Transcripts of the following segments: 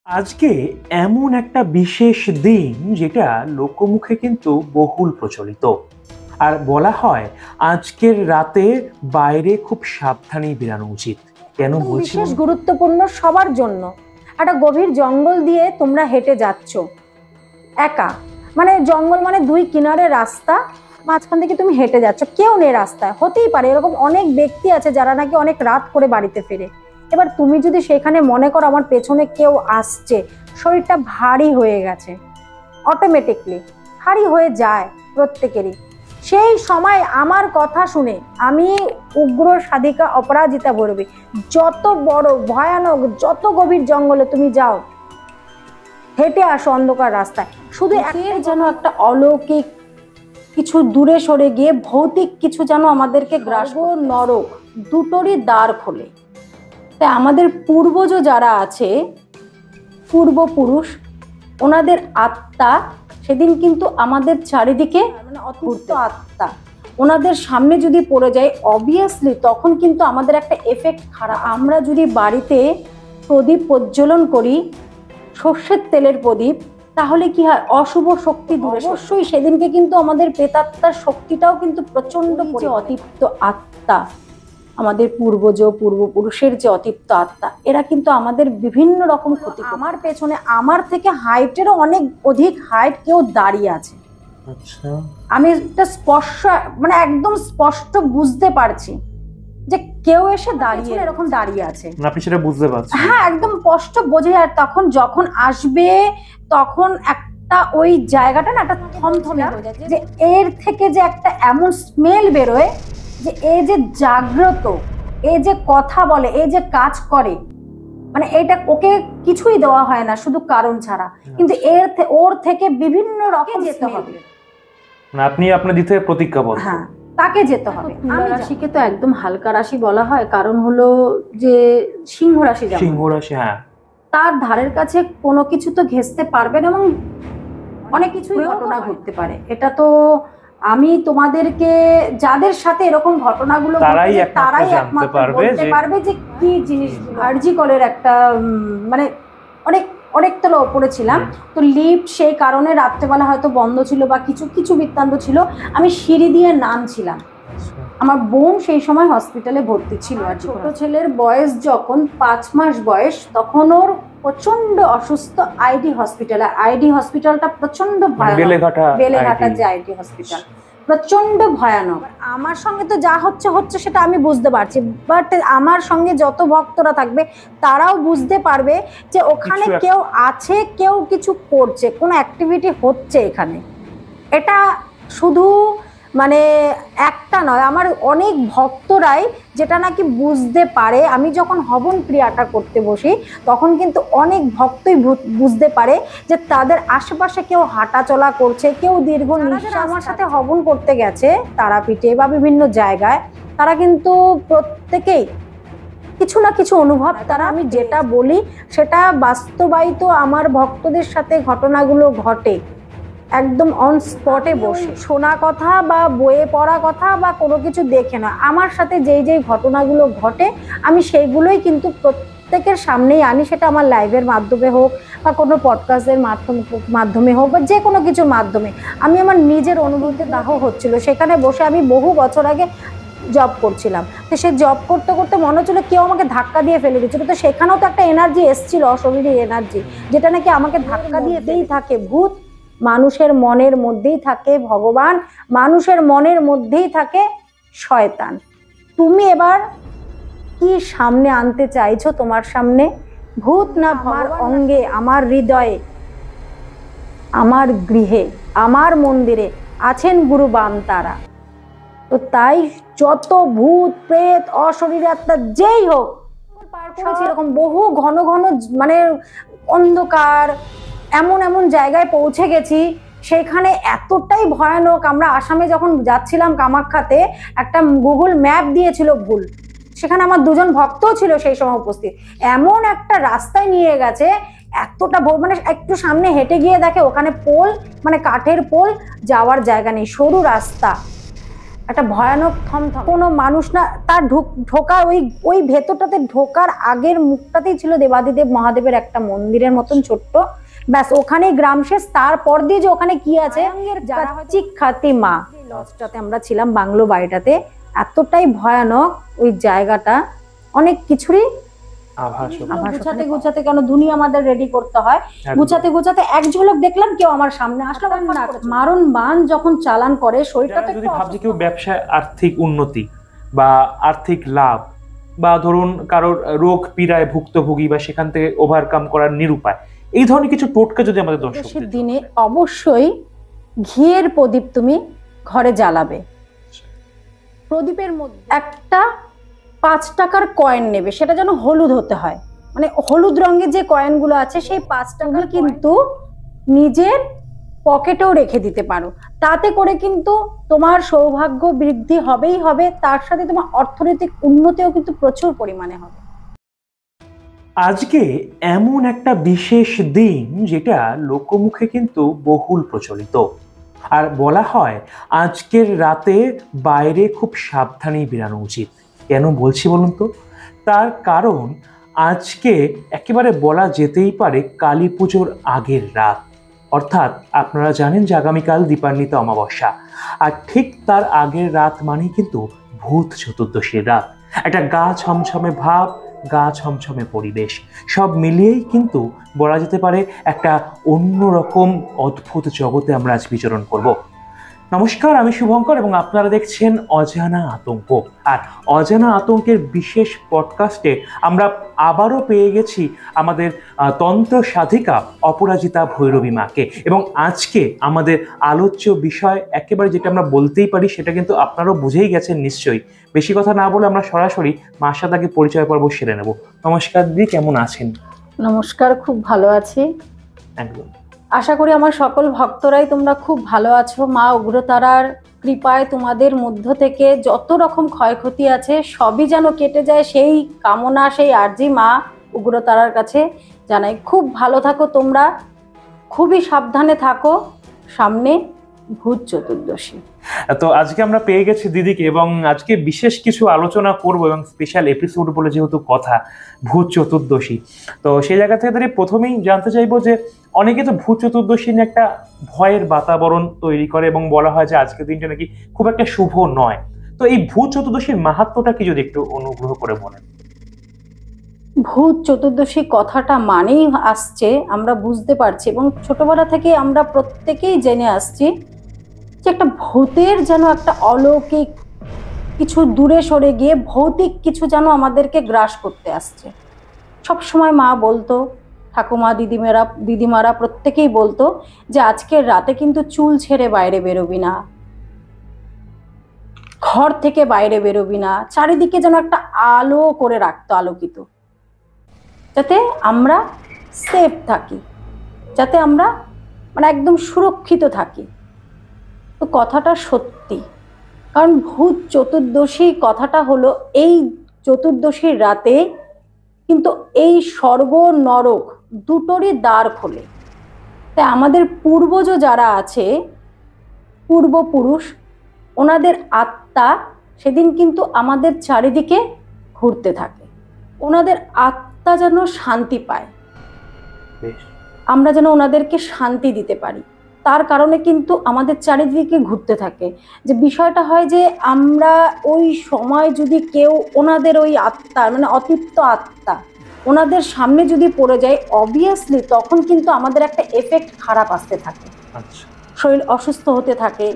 আজকে এমন একটা বিশেষ দিন যেটা লোকমুখে কিন্তু বহুল প্রচলিত। আর বলা হয় আজকের রাতে বাইরে খুব সাবধানেই বেরানো উচিত। কেন বলছি? বিশেষ গুরুত্বপূর্ণ সবার জন্য। একটা গভীর জঙ্গল দিয়ে তোমরা হেঁটে যাচ্ছ একা, মানে জঙ্গল মানে দুই কিনারে রাস্তা, মাঝখান থেকে তুমি হেঁটে যাচ্ছ, কেউ নেই রাস্তায়। হতেই পারে এরকম অনেক ব্যক্তি আছে যারা নাকি অনেক রাত করে বাড়িতে ফেরে। এবার তুমি যদি সেখানে মনে করো আমার পেছনে কেউ আসছে, শরীরটা ভারী হয়ে গেছে, অটোমেটিকলি ভারী হয়ে যায় প্রত্যেকেরই। সেই সময় আমার কথা শুনে আমি উগ্র সাধিকা অপরাজিতা বলবি, যত বড় ভয়ানক যত গভীর জঙ্গলে তুমি যাও, হেঁটে আসো অন্ধকার রাস্তায়, শুধু এর যেন একটা অলৌকিক কিছু দূরে সরে গিয়ে ভৌতিক কিছু যেন আমাদেরকে গ্রাস, নরক দুটোরই দ্বার খোলে। তাই আমাদের পূর্বজ যারা আছে, পূর্বপুরুষ, ওনাদের আত্মা সেদিন কিন্তু আমাদের চারিদিকে, মানে অতৃপ্ত আত্মা ওনাদের সামনে যদি পড়ে যায় অবভিয়াসলি তখন কিন্তু আমাদের একটা এফেক্ট খারাপ। আমরা যদি বাড়িতে প্রদীপ প্রজ্বলন করি, সর্ষের তেলের প্রদীপ, তাহলে কি হয়, অশুভ শক্তি দূরে। অবশ্যই সেদিনকে কিন্তু আমাদের প্রেতাত্মার শক্তিটাও কিন্তু প্রচন্ড, যে অতৃপ্ত আত্মা, আমাদের পূর্বজ পূর্বপুরুষের যে অতৃপ্ত আত্মা, এরা কিন্তু আমাদের বিভিন্ন রকম ক্ষতি। আমার পেছনে আমার থেকে হাইটেরও অনেক অধিক হাইট কেউ দাঁড়িয়ে আছে। আচ্ছা, আমি এটা স্পষ্ট, মানে একদম স্পষ্ট বুঝতে পারছি যে কেউ এসে দাঁড়িয়ে এরকম দাঁড়িয়ে আছে। আপনি সেটা বুঝতে পারছেন? হ্যাঁ, একদম স্পষ্ট বোঝা যায়। তখন যখন আসবে তখন একটা ওই জায়গাটা না একটা থমথমে হয়ে যায়, যে এর থেকে যে একটা এমন স্মেল বেরোয় যে এই যে জাগ্রত, এই যে কথা বলে, এই যে কাজ করে, মানে এটা ওকে কিছুই দেওয়া হয় না শুধু কারণ ছাড়া, কিন্তু ওর থেকে বিভিন্ন রকম যেতে হবে। আপনি আপনার দিক থেকে প্রতিজ্ঞাবদ্ধ। হ্যাঁ, তাকে যেতে হবে। তুলা রাশিকে তো একদম হালকা রাশি বলা হয়, কারণ হলো যে সিংহ রাশি, সিংহ রাশি, হ্যাঁ, তার ধারের কাছে কোনো কিছু তো ঘেঁষতে পারবে না এবং অনেক কিছুই ঘটনা ঘটতে পারে। এটা তো আমি তোমাদেরকে, যাদের সাথে এরকম ঘটনাগুলো তারাই একমাত্র বলতে পারবে যে কি জিনিস। আরজি কলের একটা মানে অনেক অনেক তলা ওপরে ছিলাম, তো লিফট সেই কারণে রাত্রেবেলা হয়তো বন্ধ ছিল বা কিছু কিছু বৃত্তান্ত ছিল, আমি সিঁড়ি দিয়ে নামছিলাম। আমার বোন সেই সময় হসপিটালে ভর্তি ছিল, আর ছোট ছেলের বয়স যখন 5 মাস বয়স, তখন ওর প্রচন্ড অসুস্থ। আইডি হসপিটাল, আর আইডি হসপিটালটা প্রচন্ড ভয়ানক, বেলেঘাটা যে আইডি হসপিটাল প্রচন্ড ভয়ানক। আমার সঙ্গে তো যা হচ্ছে হচ্ছে সেটা আমি বুঝতে পারছি, বাট আমার সঙ্গে যত ভক্তরা থাকবে তারাও বুঝতে পারবে যে ওখানে কেউ আছে, কেউ কিছু করছে, কোনো অ্যাক্টিভিটি হচ্ছে এখানে। এটা শুধু মানে একটা নয়, আমার অনেক ভক্তরাই যেটা নাকি বুঝতে পারে। আমি যখন হবন ক্রিয়াটা করতে বসি তখন কিন্তু অনেক ভক্তই বুঝতে পারে যে তাদের আশেপাশে কেউ হাঁটা চলা করছে, কেউ দীর্ঘ নিঃশ্বাস। আমার সাথে হবন করতে গেছে তারাপীঠে বা বিভিন্ন জায়গায়, তারা কিন্তু প্রত্যেকেই কিছু না কিছু অনুভব, তারা, আমি যেটা বলি সেটা বাস্তবায়িত আমার ভক্তদের সাথে ঘটনাগুলো ঘটে একদম অন স্পটে বসে। শোনা কথা বা বইয়ে পড়া কথা বা কোনো কিছু দেখে না, আমার সাথে যেই যেই ঘটনাগুলো ঘটে আমি সেইগুলোই কিন্তু প্রত্যেকের সামনেই আনি, সেটা আমার লাইভের মাধ্যমে হোক বা কোনো পডকাস্টের মাধ্যমে হোক বা যে কোনো কিছুর মাধ্যমে। আমি আমার নিজের অনুভূতি দাহ হচ্ছিল, সেখানে বসে আমি বহু বছর আগে জব করছিলাম, তো সে জব করতে করতে মনে হচ্ছিল কেউ আমাকে ধাক্কা দিয়ে ফেলে দিচ্ছিল। তো সেখানেও তো একটা এনার্জি এসছিল, অশরীরী এনার্জি, যেটা নাকি আমাকে ধাক্কা দিয়েই থাকে। ভূত মানুষের মনের মধ্যেই থাকে, ভগবান মানুষের মনের মধ্যেই থাকে, শয়তান। তুমি এবার কি সামনে আনতে চাইছো তোমার সামনে? ভূত না আমার অঙ্গে, আমার হৃদয়ে, আমার গৃহে, আমার মন্দিরে আছেন গুরু বামতারা। তো তাই যত ভূত প্রেত অশরীরী আত্মা যেই হোক, এরকম বহু ঘন ঘন মানে অন্ধকার এমন এমন জায়গায় পৌঁছে গেছি, সেখানে এতটাই ভয়ানক। আমরা আসামে যখন যাচ্ছিলাম কামাখ্যাতে, একটা গুগল ম্যাপ দিয়েছিল ভুল, সেখানে আমার দুজন ভক্তও ছিল সেই সময় উপস্থিত। এমন একটা রাস্তায় নিয়ে গেছে, এতটা মানে একটু সামনে হেঁটে গিয়ে দেখে ওখানে পোল, মানে কাঠের পোল, যাওয়ার জায়গা নেই, সরু রাস্তা। একটা ভয়ানক থমথম, কোনো মানুষ না তার ঢোকার ওই ভেতরটাতে ঢোকার আগের মুখটাতেই ছিল দেবাদিদেব মহাদেবের একটা মন্দিরের মতন ছোট্ট, ব্যাস ওখানেই গ্রাম শেষ। তারপর দিয়ে যে ওখানে কি আছে, চিক্ষাতি মা লজটাতে আমরা ছিলাম, বাংলো বাড়িটাতে, এতটাই ভয়ানক ওই জায়গাটা, অনেক কিছুরই গুছাতে গুছাতে, কেন দুনিয়া আমাদের রেডি করতে হয়, গুছাতে গুছাতে এক ঝলক দেখলাম কেউ আমার সামনে আসলো, মারণ বান যখন চালান করে শরীরটাতে। যদি ভাবছি কেউ ব্যবসায় আর্থিক উন্নতি বা আর্থিক লাভ, বা ধরুন কারোর রোগ পীড়ায় ভুক্তভোগী বা সেখান থেকে ওভারকাম করার নিরুপায়, এই ধরনের কিছু টোটকা যদি আমাদের দর্শকদের দিনে অবশ্যই ঘিয়ের প্রদীপ তুমি ঘরে জ্বালাবে। প্রদীপের মধ্যে একটা 5 টাকার কয়েন নেবে, সেটা যেন হলুদ হতে হয়, মানে হলুদ রঙের যে কয়েনগুলো আছে সেই 5 টাকা কিন্তু নিজের পকেটেও রেখে দিতে পারো। তাতে করে কিন্তু তোমার সৌভাগ্য বৃদ্ধি হবেই হবে, তার সাথে তোমার অর্থনৈতিক উন্নতিও কিন্তু প্রচুর পরিমাণে হবে। আজকে এমন একটা বিশেষ দিন যেটা লোকমুখে কিন্তু বহুল প্রচলিত, আর বলা হয় আজকের রাতে বাইরে খুব সাবধানে বেরানো উচিত। কেন বলছি বলুন তো? তার কারণ আজকে একেবারে বলা যেতেই পারে কালী পুজোর আগের রাত, অর্থাৎ আপনারা জানেন যে আগামীকাল দীপান্বিত অমাবস্যা, আর ঠিক তার আগের রাত মানেই কিন্তু ভূত চতুর্দশীর রাত। একটা গা ছমছমে ভাব, গা ছমছমে পরিবেশ, সব মিলিয়েই কিন্তু বলা যেতে পারে একটা অন্যরকম অদ্ভুত জগতে আমরা আজ বিচরণ করব। নমস্কার, আমি শুভঙ্কর এবং আপনারা দেখছেন অজানা আতঙ্ক। আর অজানা আতঙ্কের বিশেষ পডকাস্টে আমরা আবারও পেয়ে গেছি আমাদের তন্ত্র সাধিকা অপরাজিতা ভৈরবী মাকে, এবং আজকে আমাদের আলোচ্য বিষয় একেবারে যেটা আমরা বলতেই পারি সেটা কিন্তু আপনারাও বুঝেই গেছেন নিশ্চয়ই। বেশি কথা না বলে আমরা সরাসরি মার সাথে আগে পরিচয় পর্ব সেরে নেব। নমস্কার দিদি, কেমন আছেন? নমস্কার, খুব ভালো আছি। একদম, আশা করি আমার সকল ভক্তরাই তোমরা খুব ভালো আছো। মা উগ্রতারার কৃপায় তোমাদের মধ্য থেকে যত রকম ক্ষয়ক্ষতি আছে সবই যেন কেটে যায়, সেই কামনা, সেই আর্জি মা উগ্রতারার কাছে জানাই। খুব ভালো থাকো তোমরা, খুবই সাবধানে থাকো, সামনে ভূত চতুর্দশী। তো আজকে আমরা পেয়ে গেছি দিদিকে, এবং আজকে বিশেষ কিছু আলোচনা করব, এবং স্পেশাল এপিসোড বলে যেহেতু কথা, ভূত চতুর্দশী। তো সেই জায়গা থেকে দাঁড়িয়ে প্রথমেই জানতে চাইবো যে অনেকে তো ভূত চতুর্দশী নিয়ে একটা ভয়ের বাতাবরণ তৈরি করে এবং বলা হয় যে আজকের দিনটা নাকি খুব একটা শুভ নয়। তো এই ভূত চতুর্দশীর মাহাত্ম্যটা কি যদি একটু অনুগ্রহ করে বলেন। ভূত চতুর্দশী কথাটা মানেই আসছে, আমরা বুঝতে পারছি এবং ছোটবেলা থেকে আমরা প্রত্যেকেই জেনে আসছি যে একটা ভূতের যেন একটা অলৌকিক কিছু দূরে সরে গিয়ে ভৌতিক কিছু যেন আমাদেরকে গ্রাস করতে আসছে। সব সময় মা বলতো, ঠাকুমা দিদিমারা প্রত্যেকেই বলতো যে আজকের রাতে কিন্তু চুল ছেড়ে বাইরে বেরোবি না, ঘর থেকে বাইরে বেরোবি না, চারিদিকে যেন একটা আলো করে রাখতো, আলোকিত, যাতে আমরা সেফ থাকি, যাতে আমরা মানে একদম সুরক্ষিত থাকি। তো কথাটা সত্যি, কারণ ভূত চতুর্দশী কথাটা হলো এই চতুর্দশীর রাতে কিন্তু এই স্বর্গ নরক দুটোরই দ্বার খোলে। তাই আমাদের পূর্বজ যারা আছে, পূর্বপুরুষ, ওনাদের আত্মা সেদিন কিন্তু আমাদের চারিদিকে ঘুরতে থাকে, ওনাদের আত্মা যেন শান্তি পায়, আমরা যেন ওনাদেরকে শান্তি দিতে পারি, তার কারণে কিন্তু আমাদের চারিদিকে ঘুরতে থাকে। যে বিষয়টা হয় যে আমরা ওই সময় যদি কেউ ওনাদের ওই আত্মা মানে অতৃপ্ত আত্মা ওনাদের সামনে যদি পড়ে যায়, অবভিয়াসলি তখন কিন্তু আমাদের একটা এফেক্ট খারাপ আসতে থাকে, শরীর অসুস্থ হতে থাকে।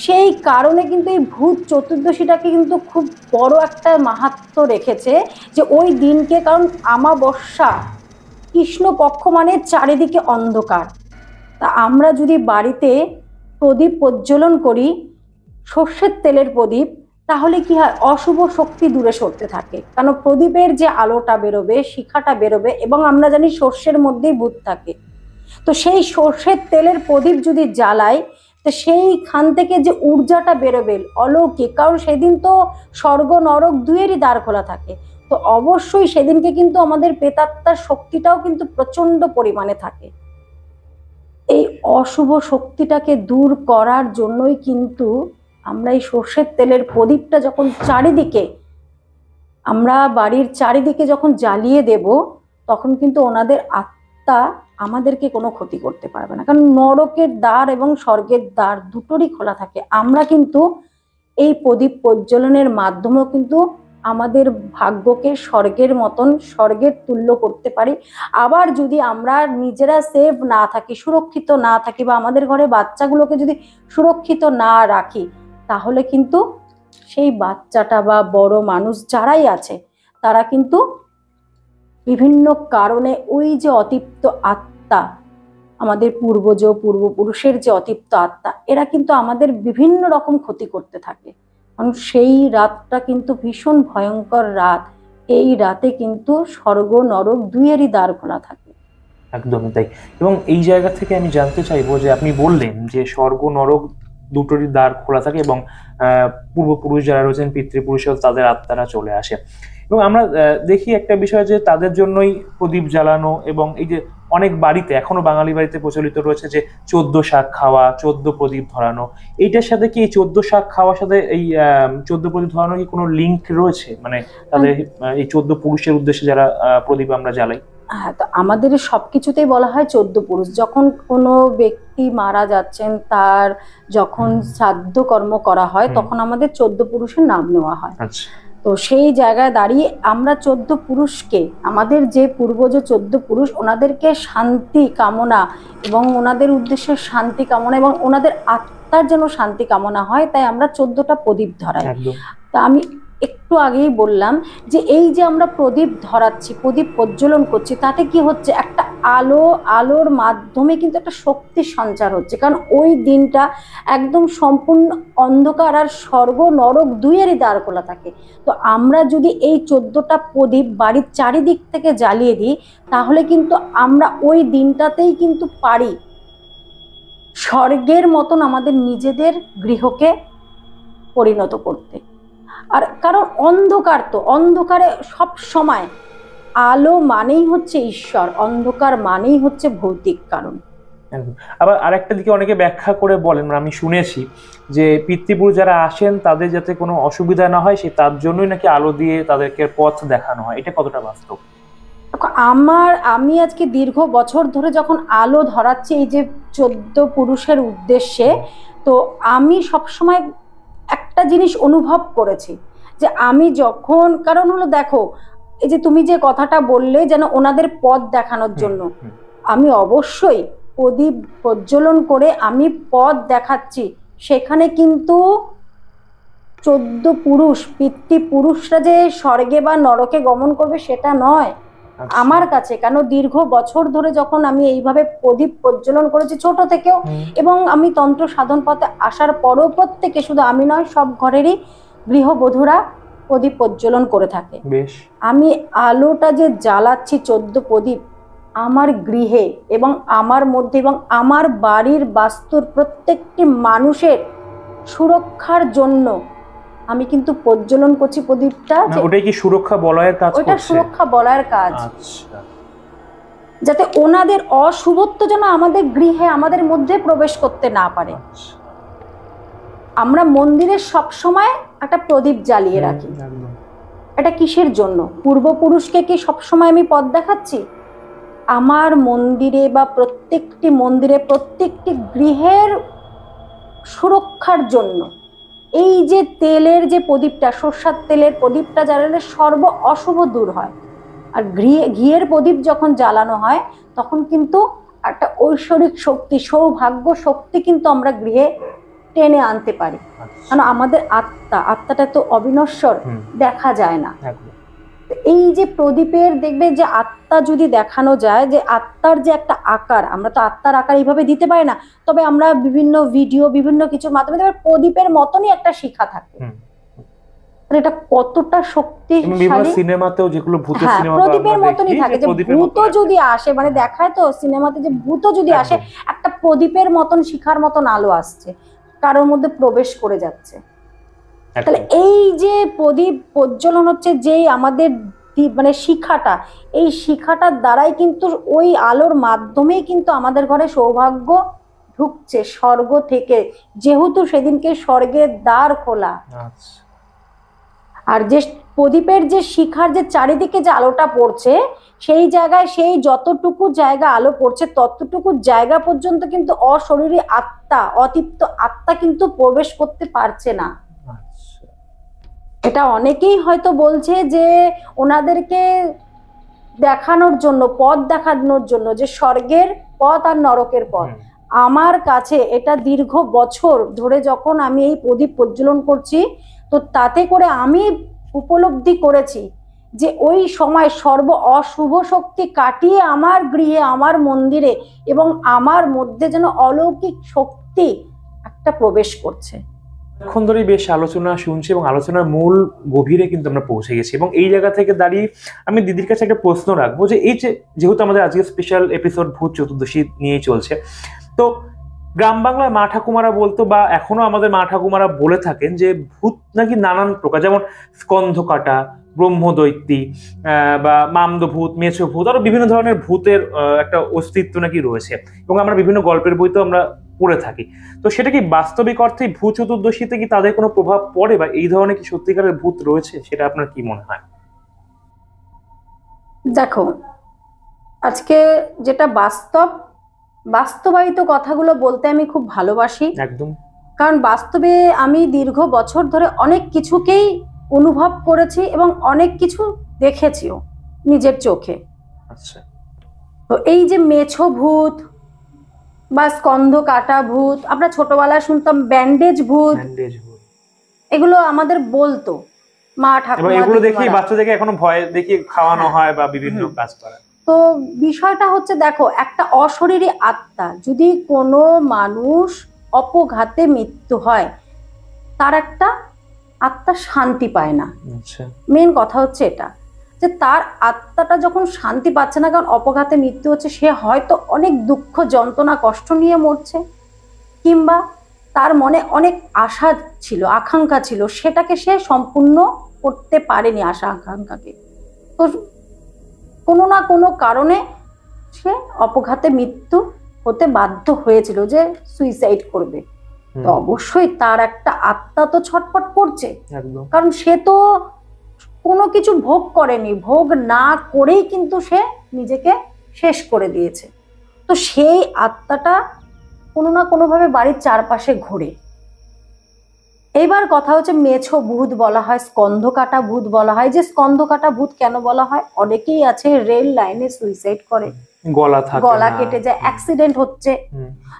সেই কারণে কিন্তু এই ভূত চতুর্দশীটাকে কিন্তু খুব বড় একটা মাহাত্ম্য রেখেছে, যে ওই দিনকে, কারণ আমাবস্যা কৃষ্ণপক্ষ মানে চারিদিকে অন্ধকার। তা আমরা যদি বাড়িতে প্রদীপ প্রজ্বলন করি, সর্ষের তেলের প্রদীপ, তাহলে কি হয়, অশুভ শক্তি দূরে সরতে থাকে। কারণ প্রদীপের যে আলোটা বেরোবে, শিখাটা বেরোবে, এবং আমরা জানি সর্ষের মধ্যেই ভূত থাকে, তো সেই সর্ষের তেলের প্রদীপ যদি জ্বালাই, তো সেইখান থেকে যে ঊর্জাটা বেরোবে অলৌকিক, কারণ সেদিন তো স্বর্গ নরক দুয়েরই দ্বার খোলা থাকে, তো অবশ্যই সেদিনকে কিন্তু আমাদের প্রেতাত্মার শক্তিটাও কিন্তু প্রচন্ড পরিমাণে থাকে। এই অশুভ শক্তিটাকে দূর করার জন্যই কিন্তু আমরা এই সর্ষের তেলের প্রদীপটা যখন চারিদিকে, আমরা বাড়ির চারিদিকে যখন জ্বালিয়ে দেব, তখন কিন্তু ওনাদের আত্মা আমাদেরকে কোনো ক্ষতি করতে পারবে না। কারণ নরকের দ্বার এবং স্বর্গের দ্বার দুটোরই খোলা থাকে। আমরা কিন্তু এই প্রদীপ প্রজ্বলনের মাধ্যমেও কিন্তু আমাদের ভাগ্যকে স্বর্গের মতন, স্বর্গের তুল্য করতে পারি। আবার যদি আমরা নিজেরা সেফ না থাকি, সুরক্ষিত না থাকি, বা আমাদের ঘরে বাচ্চাগুলোকে যদি সুরক্ষিত না রাখি, তাহলে কিন্তু সেই বাচ্চাটা বা বড় মানুষ যারাই আছে তারা কিন্তু বিভিন্ন কারণে ওই যে অতৃপ্ত আত্মা, আমাদের পূর্বপুরুষের যে অতৃপ্ত আত্মা, এরা কিন্তু আমাদের বিভিন্ন রকম ক্ষতি করতে থাকে। কারণ সেই রাতটা কিন্তু ভীষণ ভয়ঙ্কর রাত। এই রাতে কিন্তু স্বর্গ নরক দুইয়েরই দ্বার খোলা থাকে। একদমই তাই। এবং এই জায়গা থেকে আমি জানতে চাইবো যে আপনি বললেন যে স্বর্গ নরক দুটোরই দ্বার খোলা থাকে এবং পূর্বপুরুষ যারা রয়েছেন, পিতৃপুরুষের তাদের আত্মারা চলে আসে। এবং আমরা দেখি একটা বিষয় যে তাদের জন্যই প্রদীপ জ্বালানো, এবং এই যে অনেক বাড়িতে এখনো বাঙালি বাড়িতে প্রচলিত রয়েছে যে 14 শাক খাওয়া, 14 প্রদীপ ধরানো। এইটার সাথে কি এই 14 শাক খাওয়ার সাথে এই 14 প্রদীপ ধরানো কি কোনো লিঙ্ক রয়েছে? মানে তাদের এই 14 পুরুষের উদ্দেশ্যে যারা প্রদীপ আমরা জ্বালাই। হ্যাঁ, তো আমাদের সবকিছুতেই বলা হয় 14 পুরুষ। যখন কোনো ব্যক্তি মারা যাচ্ছেন, তার যখন শ্রাদ্ধ কর্ম করা হয়, তখন আমাদের 14 পুরুষের নাম নেওয়া হয়। আচ্ছা। তো সেই জায়গায় দাঁড়িয়ে আমরা 14 পুরুষকে, আমাদের যে পূর্বজ 14 পুরুষ, ওনাদেরকে শান্তি কামনা এবং ওনাদের উদ্দেশ্যে শান্তি কামনা এবং ওনাদের আত্মার যেন শান্তি কামনা হয়, তাই আমরা 14টা প্রদীপ ধরাই। তা আমি একটু আগেই বললাম যে এই যে আমরা প্রদীপ ধরাচ্ছি, প্রদীপ প্রজ্বলন করছি, তাতে কি হচ্ছে, একটা আলোর মাধ্যমে কিন্তু একটা শক্তির সঞ্চার হচ্ছে। কারণ ওই দিনটা একদম সম্পূর্ণ অন্ধকার, আর স্বর্গ নরক দুইয়েরই দ্বার খোলা থাকে। তো আমরা যদি এই 14টা প্রদীপ বাড়ির চারিদিক থেকে জ্বালিয়ে দিই, তাহলে কিন্তু আমরা ওই দিনটাতেই কিন্তু পারি স্বর্গের মতন আমাদের নিজেদের গৃহকে পরিণত করতে। আর কারণ অন্ধকার, তো অন্ধকারে সব সময় আলো মানেই হচ্ছে ঈশ্বর, অন্ধকার মানেই হচ্ছে ভৌতিক কারণ। আবার আরেকটা দিকে অনেকে ব্যাখ্যা করে বলেন, আমি শুনেছি যে পিতৃপুরুষ যারা আসেন তাদের যাতে কোনো অসুবিধা না হয়, তার জন্যই নাকি আলো দিয়ে তাদেরকে পথ দেখানো হয়। এটা কতটা বাস্তব? আমি আজকে দীর্ঘ বছর ধরে যখন আলো ধরাচ্ছি এই যে 14 পুরুষের উদ্দেশ্যে, তো আমি সবসময় একটা জিনিস অনুভব করেছি যে আমি যখন, কারণ হলো দেখো, এই যে তুমি যে কথাটা বললে যেন ওনাদের পথ দেখানোর জন্য, আমি অবশ্যই প্রদীপ প্রজ্বলন করে আমি পথ দেখাচ্ছি। সেখানে কিন্তু 14 পুরুষ, পিতৃপুরুষরা যে স্বর্গে বা নরকে গমন করবে সেটা নয় আমার কাছে। কেন, দীর্ঘ বছর ধরে যখন আমি এইভাবে প্রদীপ প্রজ্বলন করেছি ছোট থেকেও, এবং আমি তন্ত্র সাধন পথে আসার পরও প্রত্যেকে, শুধু আমি নয়, সব ঘরেরই গৃহবধূরা প্রদীপ প্রজ্বলন করে থাকে। আমি আলোটা যে জ্বালাচ্ছি 14 প্রদীপ আমার গৃহে এবং আমার মধ্যে এবং আমার বাড়ির বাস্তুর প্রত্যেকটি মানুষের সুরক্ষার জন্য আমি কিন্তু প্রজ্বলন করছি প্রদীপটা। ওটাই কি সুরক্ষা বলয়ের কাজ? ওটা সুরক্ষা বলয়ের কাজ। আচ্ছা। যাতে ওনাদের অশুভত্ব যেন আমাদের গৃহে, আমাদের মধ্যে প্রবেশ করতে না পারে। আমরা মন্দিরে সব সময় একটা প্রদীপ জ্বালিয়ে রাখি। এটা কিসের জন্য? পূর্বপুরুষকে কি সব সময় আমি পথ দেখাচ্ছি? আমার মন্দিরে বা প্রত্যেকটি মন্দিরে, প্রত্যেকটি গৃহের সুরক্ষার জন্য এই যে তেলের যে প্রদীপটা, সরষের তেলের প্রদীপটা জ্বালালে সর্ব অশুভ দূর হয়। আর ঘিয়ের প্রদীপ যখন জ্বালানো হয় তখন কিন্তু একটা ঐশ্বরিক শক্তি, সৌভাগ্য শক্তি কিন্তু আমরা গৃহে টেনে আনতে পারি। কারণ আমাদের আত্মাটা তো অবিনশ্বর, দেখা যায় না। এই যে প্রদীপের দেখবে যে আত্মা যদি দেখানো যায়, যে আত্মার যে একটা আকার, আমরা তো আত্মার আকার এইভাবে দিতে পারি না, তবে আমরা বিভিন্ন ভিডিও, বিভিন্ন কিছুর মাধ্যমে দেখবে প্রদীপের মতনই একটা শিখা থাকে। এটা কতটা শক্তিশালী, সিনেমাতেও যেগুলো ভূতের সিনেমা প্রদীপের মতনই থাকে। যে ভূত যদি আসে, মানে দেখায় তো সিনেমাতে যে ভূত যদি আসে, একটা প্রদীপের মতন শিখার মতন আলো আসছে, কারোর মধ্যে প্রবেশ করে যাচ্ছে। তাহলে এই যে প্রদীপ প্রজ্বলন হচ্ছে, যেই আমাদের মানে শিখাটা, এই শিখাটার দ্বারাই কিন্তু ওই আলোর মাধ্যমেই কিন্তু আমাদের ঘরে সৌভাগ্য, ঢুকছে স্বর্গ থেকে, যেহেতু সেদিনকে স্বর্গের দ্বার খোলা। আচ্ছা। আর যে প্রদীপের যে শিখার যে চারিদিকে যে আলোটা পড়ছে, সেই জায়গায় সেই যতটুকু জায়গা আলো পড়ছে ততটুকু জায়গা পর্যন্ত কিন্তু অশরীরী আত্মা, অতৃপ্ত আত্মা কিন্তু প্রবেশ করতে পারছে না। আচ্ছা। এটা অনেকেই হয়তো বলছে যে ওনাদেরকে দেখানোর জন্য, পথ দেখানোর জন্য, যে স্বর্গের পথ আর নরকের পথ। আমার কাছে এটা দীর্ঘ বছর ধরে যখন আমি এই প্রদীপ প্রজ্বলন করছি, তো তাতে করে আমি উপলব্ধি করেছি যে ওই সময় সর্ব অশুভ শক্তি কাটিয়ে আমার গৃহে, আমার মন্দিরে এবং আমার মধ্যে যেন অলৌকিক শক্তি একটা প্রবেশ করছে। এখন ধরেই বেশ আলোচনা শুনছি এবং আলোচনার মূল গভীরে কিন্তু আমরা পৌঁছে গেছি। এবং এই জায়গা থেকে দাঁড়িয়ে আমি দিদির কাছে একটা প্রশ্ন রাখবো, যে এই যেহেতু আমাদের আজকে স্পেশাল এপিসোড ভূত চতুর্দশী নিয়েই চলছে, তো গ্রাম বাংলায় মা ঠাকুমারা বলতো, বা এখনো আমাদের মা ঠাকুমারা বলে থাকেন, যে ভূত নাকি নানান প্রকার, যেমন স্কন্ধকাটা, ব্রহ্মদৈত্যী, বা মামদভূত, মেছো ভূত, আরো বিভিন্ন ধরনের ভূতের একটা অস্তিত্ব নাকি রয়েছে, এবং আমরা বিভিন্ন গল্পের বইতেও আমরা পড়ে থাকি। তো সেটা কি বাস্তবিক অর্থে ভূত চতুর্দশীতে কি তাদের কোনো প্রভাব পড়ে, বা এই ধরনের কি সত্যিকারের ভূত রয়েছে, সেটা আপনার কি মনে হয়? দেখো, আজকে যেটা বাস্তবায়িত কথাগুলো বলতে আমি খুব ভালোবাসি। একদম। কারণ বাস্তবে আমি দীর্ঘ বছর ধরে অনেক কিছুকেই অনুভব করেছি এবং অনেক কিছু দেখেছিও নিজের চোখে। আচ্ছা। তো এই যে মেছো ভূত বা স্কন্ধ কাটা ভূত, আমরা ছোটবেলায় শুনতাম ব্যান্ডেজ ভূত, এগুলো আমাদের বলতো মা ঠাকুমা। এগুলো দেখি বাচ্চাদেরকে এখনো ভয় দেখিয়ে খাওয়ানো হয় বা বিভিন্ন কাজ করে। তো বিষয়টা হচ্ছে, দেখো, একটা অশরীরী আত্মা, যদি কোনো মানুষ অপঘাতে মৃত্যু হয়, তার একটা আত্মা শান্তি পায় না। মেন কথা হচ্ছে এটা, যে তার আত্মাটা যখন শান্তি পাচ্ছে না, কারণ অপঘাতে মৃত্যু হচ্ছে, সে হয়তো অনেক দুঃখ যন্ত্রণা কষ্ট নিয়ে মরছে, কিংবা তার মনে অনেক আশা ছিল, আকাঙ্ক্ষা ছিল, সেটাকে সে সম্পূর্ণ করতে পারেনি আশা আকাঙ্ক্ষাকে। তো কোনো না কোনো কারণে সে অপঘাতে মৃত্যু হতে বাধ্য হয়েছিল, যে সুইসাইড করবে। তো অবশ্যই তার একটা আত্মা তো ছটফট করছে, কারণ সে তো কোনো কিছু ভোগ করেনি, ভোগ না করেই কিন্তু সে নিজেকে শেষ করে দিয়েছে। তো সেই আত্মাটা কোনো না কোনোভাবে বাড়ির চারপাশে ঘোরে। এইবার কথা হচ্ছে, মেছো ভূত বলা হয়, স্কন্ধ কাটা ভূত বলা হয়। যে স্কন্ধ কাটা ভূত কেন বলা হয়? অনেকেই আছে রেল লাইনে সুইসাইড করে, গলা কেটে যায়, অ্যাক্সিডেন্ট হচ্ছে,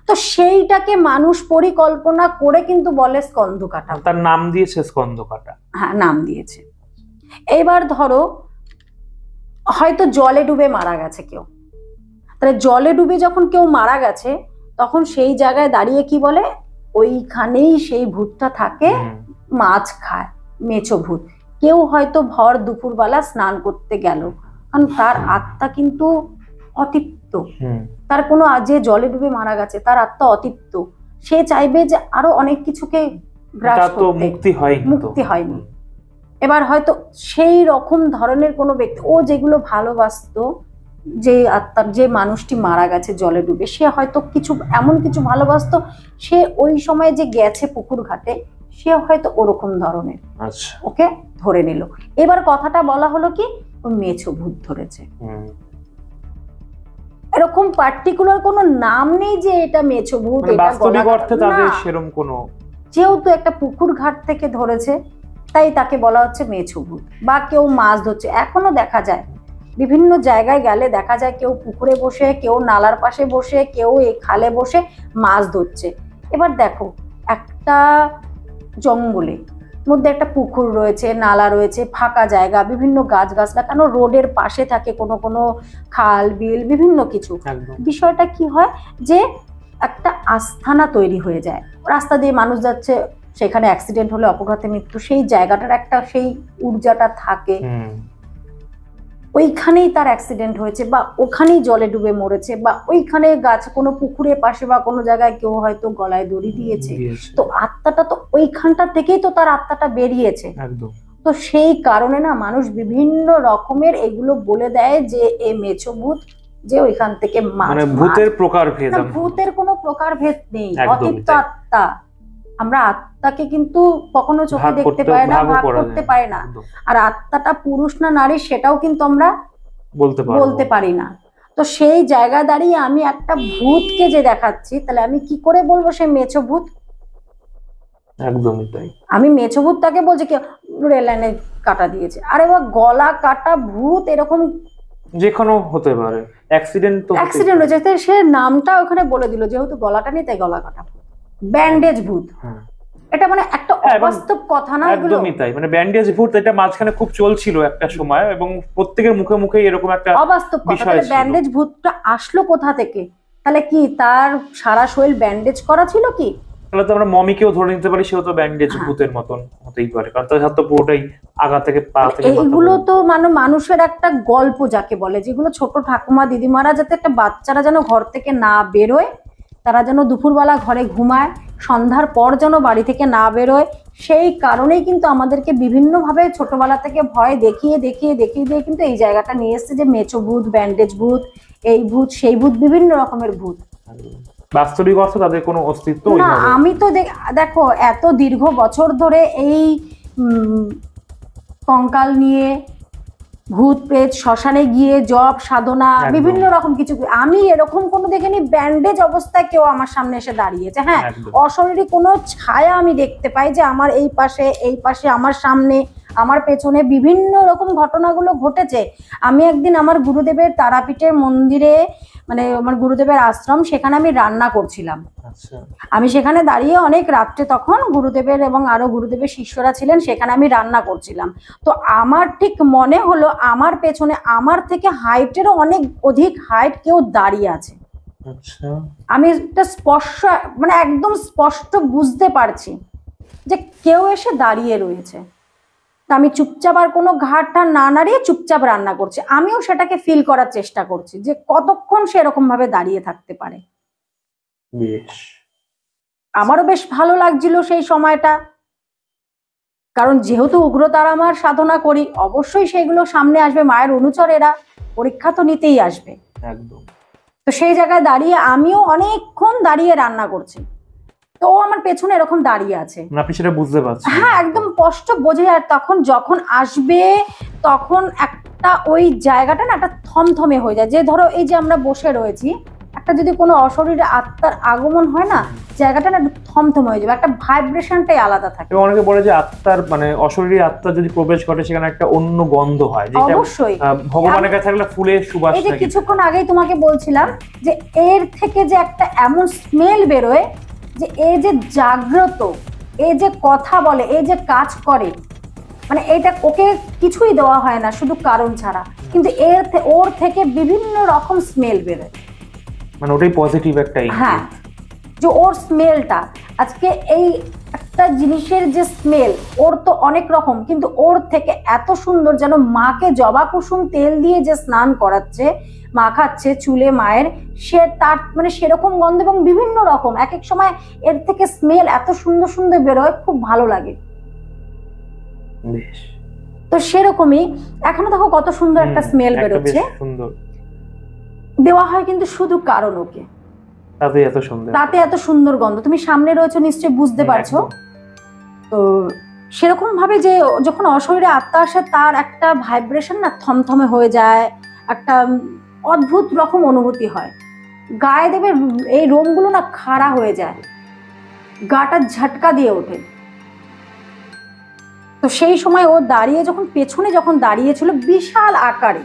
তো সেইটাকে মানুষ পরিকল্পনা করে কিন্তু বলে স্কন্ধ কাটা। তার নাম দিয়েছে স্কন্ধ কাটা। হ্যাঁ, নাম দিয়েছে। এবার ধরো হয়তো জলে ডুবে মারা গেছে কেউ, তাহলে জলে ডুবে যখন কেউ মারা গেছে, তখন সেই জায়গায় দাঁড়িয়ে কি বলে, ওইখানেই সেই ভূতটা থাকে, মাছ খায়, মেছো ভূত। কেউ হয়তো ভর দুপুরবেলা স্নান করতে গেল, কারণ তার আত্মা কিন্তু অতৃপ্ত, তার কোনো, যে জলে ডুবে মারা গেছে তার আত্মা অতৃপ্ত, সে চাইবে যে আরো অনেক কিছুকে গ্রাস করতে, মুক্তি হয়নি। এবার হয়তো সেই রকম ধরনের কোনো ব্যক্তি, ও যেগুলো ভালোবাসতো, যে আত্মার, যে মানুষটি মারা গেছে জলে ডুবে, সে হয়তো কিছু এমন কিছু ভালোবাসতো, সে ওই সময় যে গেছে পুকুর ঘাটে, সে হয়তো ওরকম ধরনের, ওকে ধরে নিল। এবার কথাটা বলা হলো কি, ও মেছো ভূত ধরেছে। এরকম পার্টিকুলার কোনো নাম নেই যে এটা মেছো ভূত, এটা বাস্তবিক অর্থে তাদের সেরকম কোনো, যেহেতু একটা পুকুর ঘাট থেকে ধরেছে, তাই তাকে বলা হচ্ছে মেছো ভূত। বা কেউ মাছ ধরছে, এখনো দেখা যায় বিভিন্ন জায়গায় গেলে দেখা যায় কেউ পুকুরে বসে, কেউ নালার পাশে বসে, কেউ এই খালে বসে মাছ ধরছে। এবার দেখো, একটা জঙ্গলে মধ্যে একটা পুকুর রয়েছে, নালা রয়েছে, ফাঁকা জায়গা, বিভিন্ন গাছগাছলা, কেন রোডের পাশে থাকে কোনো কোনো খাল বিল, বিভিন্ন কিছু। বিষয়টা কি হয়, যে একটা আস্থানা তৈরি হয়ে যায়, রাস্তা দিয়ে মানুষ যাচ্ছে, সেখানে অ্যাক্সিডেন্ট হলে, অপঘাতে মৃত্যু, সেই জায়গাটার একটা সেই ঊর্জাটা থাকে, ওইখানেই তার অ্যাক্সিডেন্ট হয়েছে, বা ওখানেই জলে ডুবে মরেছে, বা ওইখানে গাছ, কোনো পুকুরের পাশে বা কোনো জায়গায় কেউ হয়তো গলায় দড়ি দিয়েছে। তো আত্মাটা তো ওইখানটা থেকেই তো তার আত্মাটা বেরিয়েছে। তো সেই কারণে না মানুষ বিভিন্ন রকমের এগুলো বলে দেয় যে এ মেছো ভূত, যে ওইখান থেকে মানে ভূতের প্রকারভেদ, ভূতের কোনো প্রকারভেদ নেই, অতিরিক্ত আত্মা। আমরা আত্মাকে কিন্তু কখনো চোখে দেখতে পাই না, ভাগ করতে পারি না। আর আত্মাটা পুরুষ না নারী সেটাও কিন্তু আমরা বলতে পারি না। তো সেই জায়গায় দাঁড়িয়ে আমি একটা ভূতকে যে দেখাচ্ছি, তাহলে আমি কি করে বলবো সে মেছো ভূত? একদমই তাই। আমি মেছো ভূত তাকে বলছি কি রেল লাইনে কাটা দিয়েছে, আরে বা গলা কাটা ভূত এরকম যে কোনো হতে পারে, অ্যাক্সিডেন্ট হয়েছে, সে নামটা ওখানে বলে দিল, যেহেতু গলাটা নেই তাই গলা কাটা ভূত, ব্যান্ডেজ ভূত। এটা মানে একটা অবাস্তব কথা না? একদমই তাই, মানে ব্যান্ডেজ ভূত এটা মাঝখানে খুব চলছিল একটা সময়, এবং প্রত্যেকের মুখে মুখে এরকম একটা অবাস্তব কথা। তাহলে ব্যান্ডেজ ভূতটা আসলো কোথা থেকে? তাহলে কি তার সারা শরীর ব্যান্ডেজ করা ছিল কি? তাহলে তো আমরা মমিকেও ধরে নিতে পারি, সেও তো ব্যান্ডেজ ভূতের মতন হতেই পারে, কারণ তার হাত তো পুরোটাই আগা থেকে পা থেকে। এইগুলো তো মানে মানুষের একটা গল্প যাকে বলে, যেগুলো ছোট ঠাকুমা দিদিমারা যাতে একটা বাচ্চারা যেন ঘর থেকে না বেরোয়, তারা যেন দুপুরবেলা ঘরে ঘুমায়, সন্ধ্যার পর যেন বাড়ি থেকে না বেরোয়, সেই কারণেই কিন্তু আমাদেরকে বিভিন্নভাবে ছোটবেলা থেকে ভয় দেখিয়ে দেখিয়ে দেখিয়ে দিয়ে কিন্তু এই জায়গাটা নিয়ে এসছে যে মেচো ভূত, ব্যান্ডেজ ভূত, এই ভূত সেই ভূত, বিভিন্ন রকমের ভূত। বাস্তবিক অর্থ তাদের কোনো অস্তিত্ব না। আমি তো দেখো এত দীর্ঘ বছর ধরে এই কঙ্কাল নিয়ে ভূত প্রেত শ্মশানে গিয়ে জপ সাধনা বিভিন্ন রকম কিছু, আমি এরকম কোনো দেখিনি ব্যান্ডেজ অবস্থায় কেউ আমার সামনে এসে দাঁড়িয়েছে। হ্যাঁ, অশরীরী কোনো ছায়া আমি দেখতে পাই যে আমার এই পাশে আমার সামনে আমার পেছনে বিভিন্ন রকম ঘটনাগুলো ঘটেছে। আমি একদিন আমার গুরুদেবের তারাপীঠের মন্দিরে, মানে আমার গুরুদেবের আশ্রম, সেখানে আমি রান্না করছিলাম। আমি সেখানে দাঁড়িয়ে অনেক রাত্রে, তখন গুরুদেবের এবং আরো গুরুদেবের শিষ্যরা ছিলেন, সেখানে আমি রান্না করছিলাম। তো আমার ঠিক মনে হলো আমার পেছনে আমার থেকে হাইটেরও অনেক অধিক হাইট কেউ দাঁড়িয়ে আছে। আমি এটা স্পষ্ট, মানে একদম স্পষ্ট বুঝতে পারছি যে কেউ এসে দাঁড়িয়ে রয়েছে। আমি চুপচাপ আর কোনো ঘাটটা না নাড়িয়ে চুপচাপ রান্না করছি। আমিও সেটাকে ফিল করার চেষ্টা করছি যে কতক্ষণ সেরকম ভাবে দাঁড়িয়ে থাকতে পারে। আমারও বেশ ভালো লাগছিল সেই সময়টা, কারণ যেহেতু উগ্রতারা আমার সাধনা করি, অবশ্যই সেগুলো সামনে আসবে, মায়ের অনুচরেরা পরীক্ষা তো নিতেই আসবে। একদম। তো সেই জায়গায় দাঁড়িয়ে আমিও অনেকক্ষণ দাঁড়িয়ে রান্না করছি, তো আমার পেছনে এরকম দাঁড়িয়ে আছে। আপনি সেটা বুঝতে পারছেন? হ্যাঁ, একদম স্পষ্ট বোঝে। আর তখন যখন আসবে তখন একটা ওই জায়গাটা না একটা থমথমে হয়ে যায়, যে ধরো এই যে আমরা বসে রয়েছি, একটা যদি কোনো অশরীরে আত্মার আগমন হয় না, জায়গাটা না থমথমে হয়ে যাবে, একটা ভাইব্রেশনটাই আলাদা থাকে। অনেকে বলে যে আত্মার মানে অশরীরী আত্মা যদি প্রবেশ ঘটে সেখানে একটা অন্য গন্ধ হয়, যেটা অবশ্যই ভগবানের কাছে থাকলে ফুলের সুবাস থাকে। এই যে কিছুক্ষণ আগেই তোমাকে বলছিলাম যে এর থেকে যে একটা এমন স্মেল বেরোয়, যে এই যে জাগ্রত, এই যে কথা বলে, এই যে কাজ করে, মানে এটা ওকে কিছুই দেওয়া হয় না শুধু কারণ ছাড়া, কিন্তু ওর থেকে বিভিন্ন রকম স্মেল বেরোয়, মানে ওটাই পজিটিভ একটা। হ্যাঁ, যে ওর স্মেলটা আজকে এই একটা জিনিসের যে স্মেল, ওর তো অনেক রকম, কিন্তু ওর থেকে এত সুন্দর, যেন মাকে জবা কুসুম তেল দিয়ে যে স্নান করাচ্ছে, মাখাচ্ছে চুলে মায়ের, সে তার মানে সেরকম গন্ধ, এবং বিভিন্ন রকম এক এক সময় এর থেকে স্মেল এত সুন্দর সুন্দর বেরোয়, খুব ভালো লাগে। তো সেরকমই এখনো দেখো কত সুন্দর একটা স্মেল বেরোচ্ছে, দেওয়া হয় কিন্তু শুধু কারণ ওকে, তাতে এত সুন্দর গন্ধ। তুমি সামনে রয়েছে নিশ্চয়ই বুঝতে পারছো। তো সেরকম ভাবে যে যখন অশরীরে আত্মা আসে, তার একটা ভাইব্রেশন না থমথমে হয়ে যায়, একটা অদ্ভুত রকম অনুভূতি হয়, গায়ে দেবে এই রোমগুলো না খাড়া হয়ে যায়, গাটা ঝটকা দিয়ে ওঠে। তো সেই সময় ও দাঁড়িয়ে যখন পেছনে দাঁড়িয়েছিল বিশাল আকারে,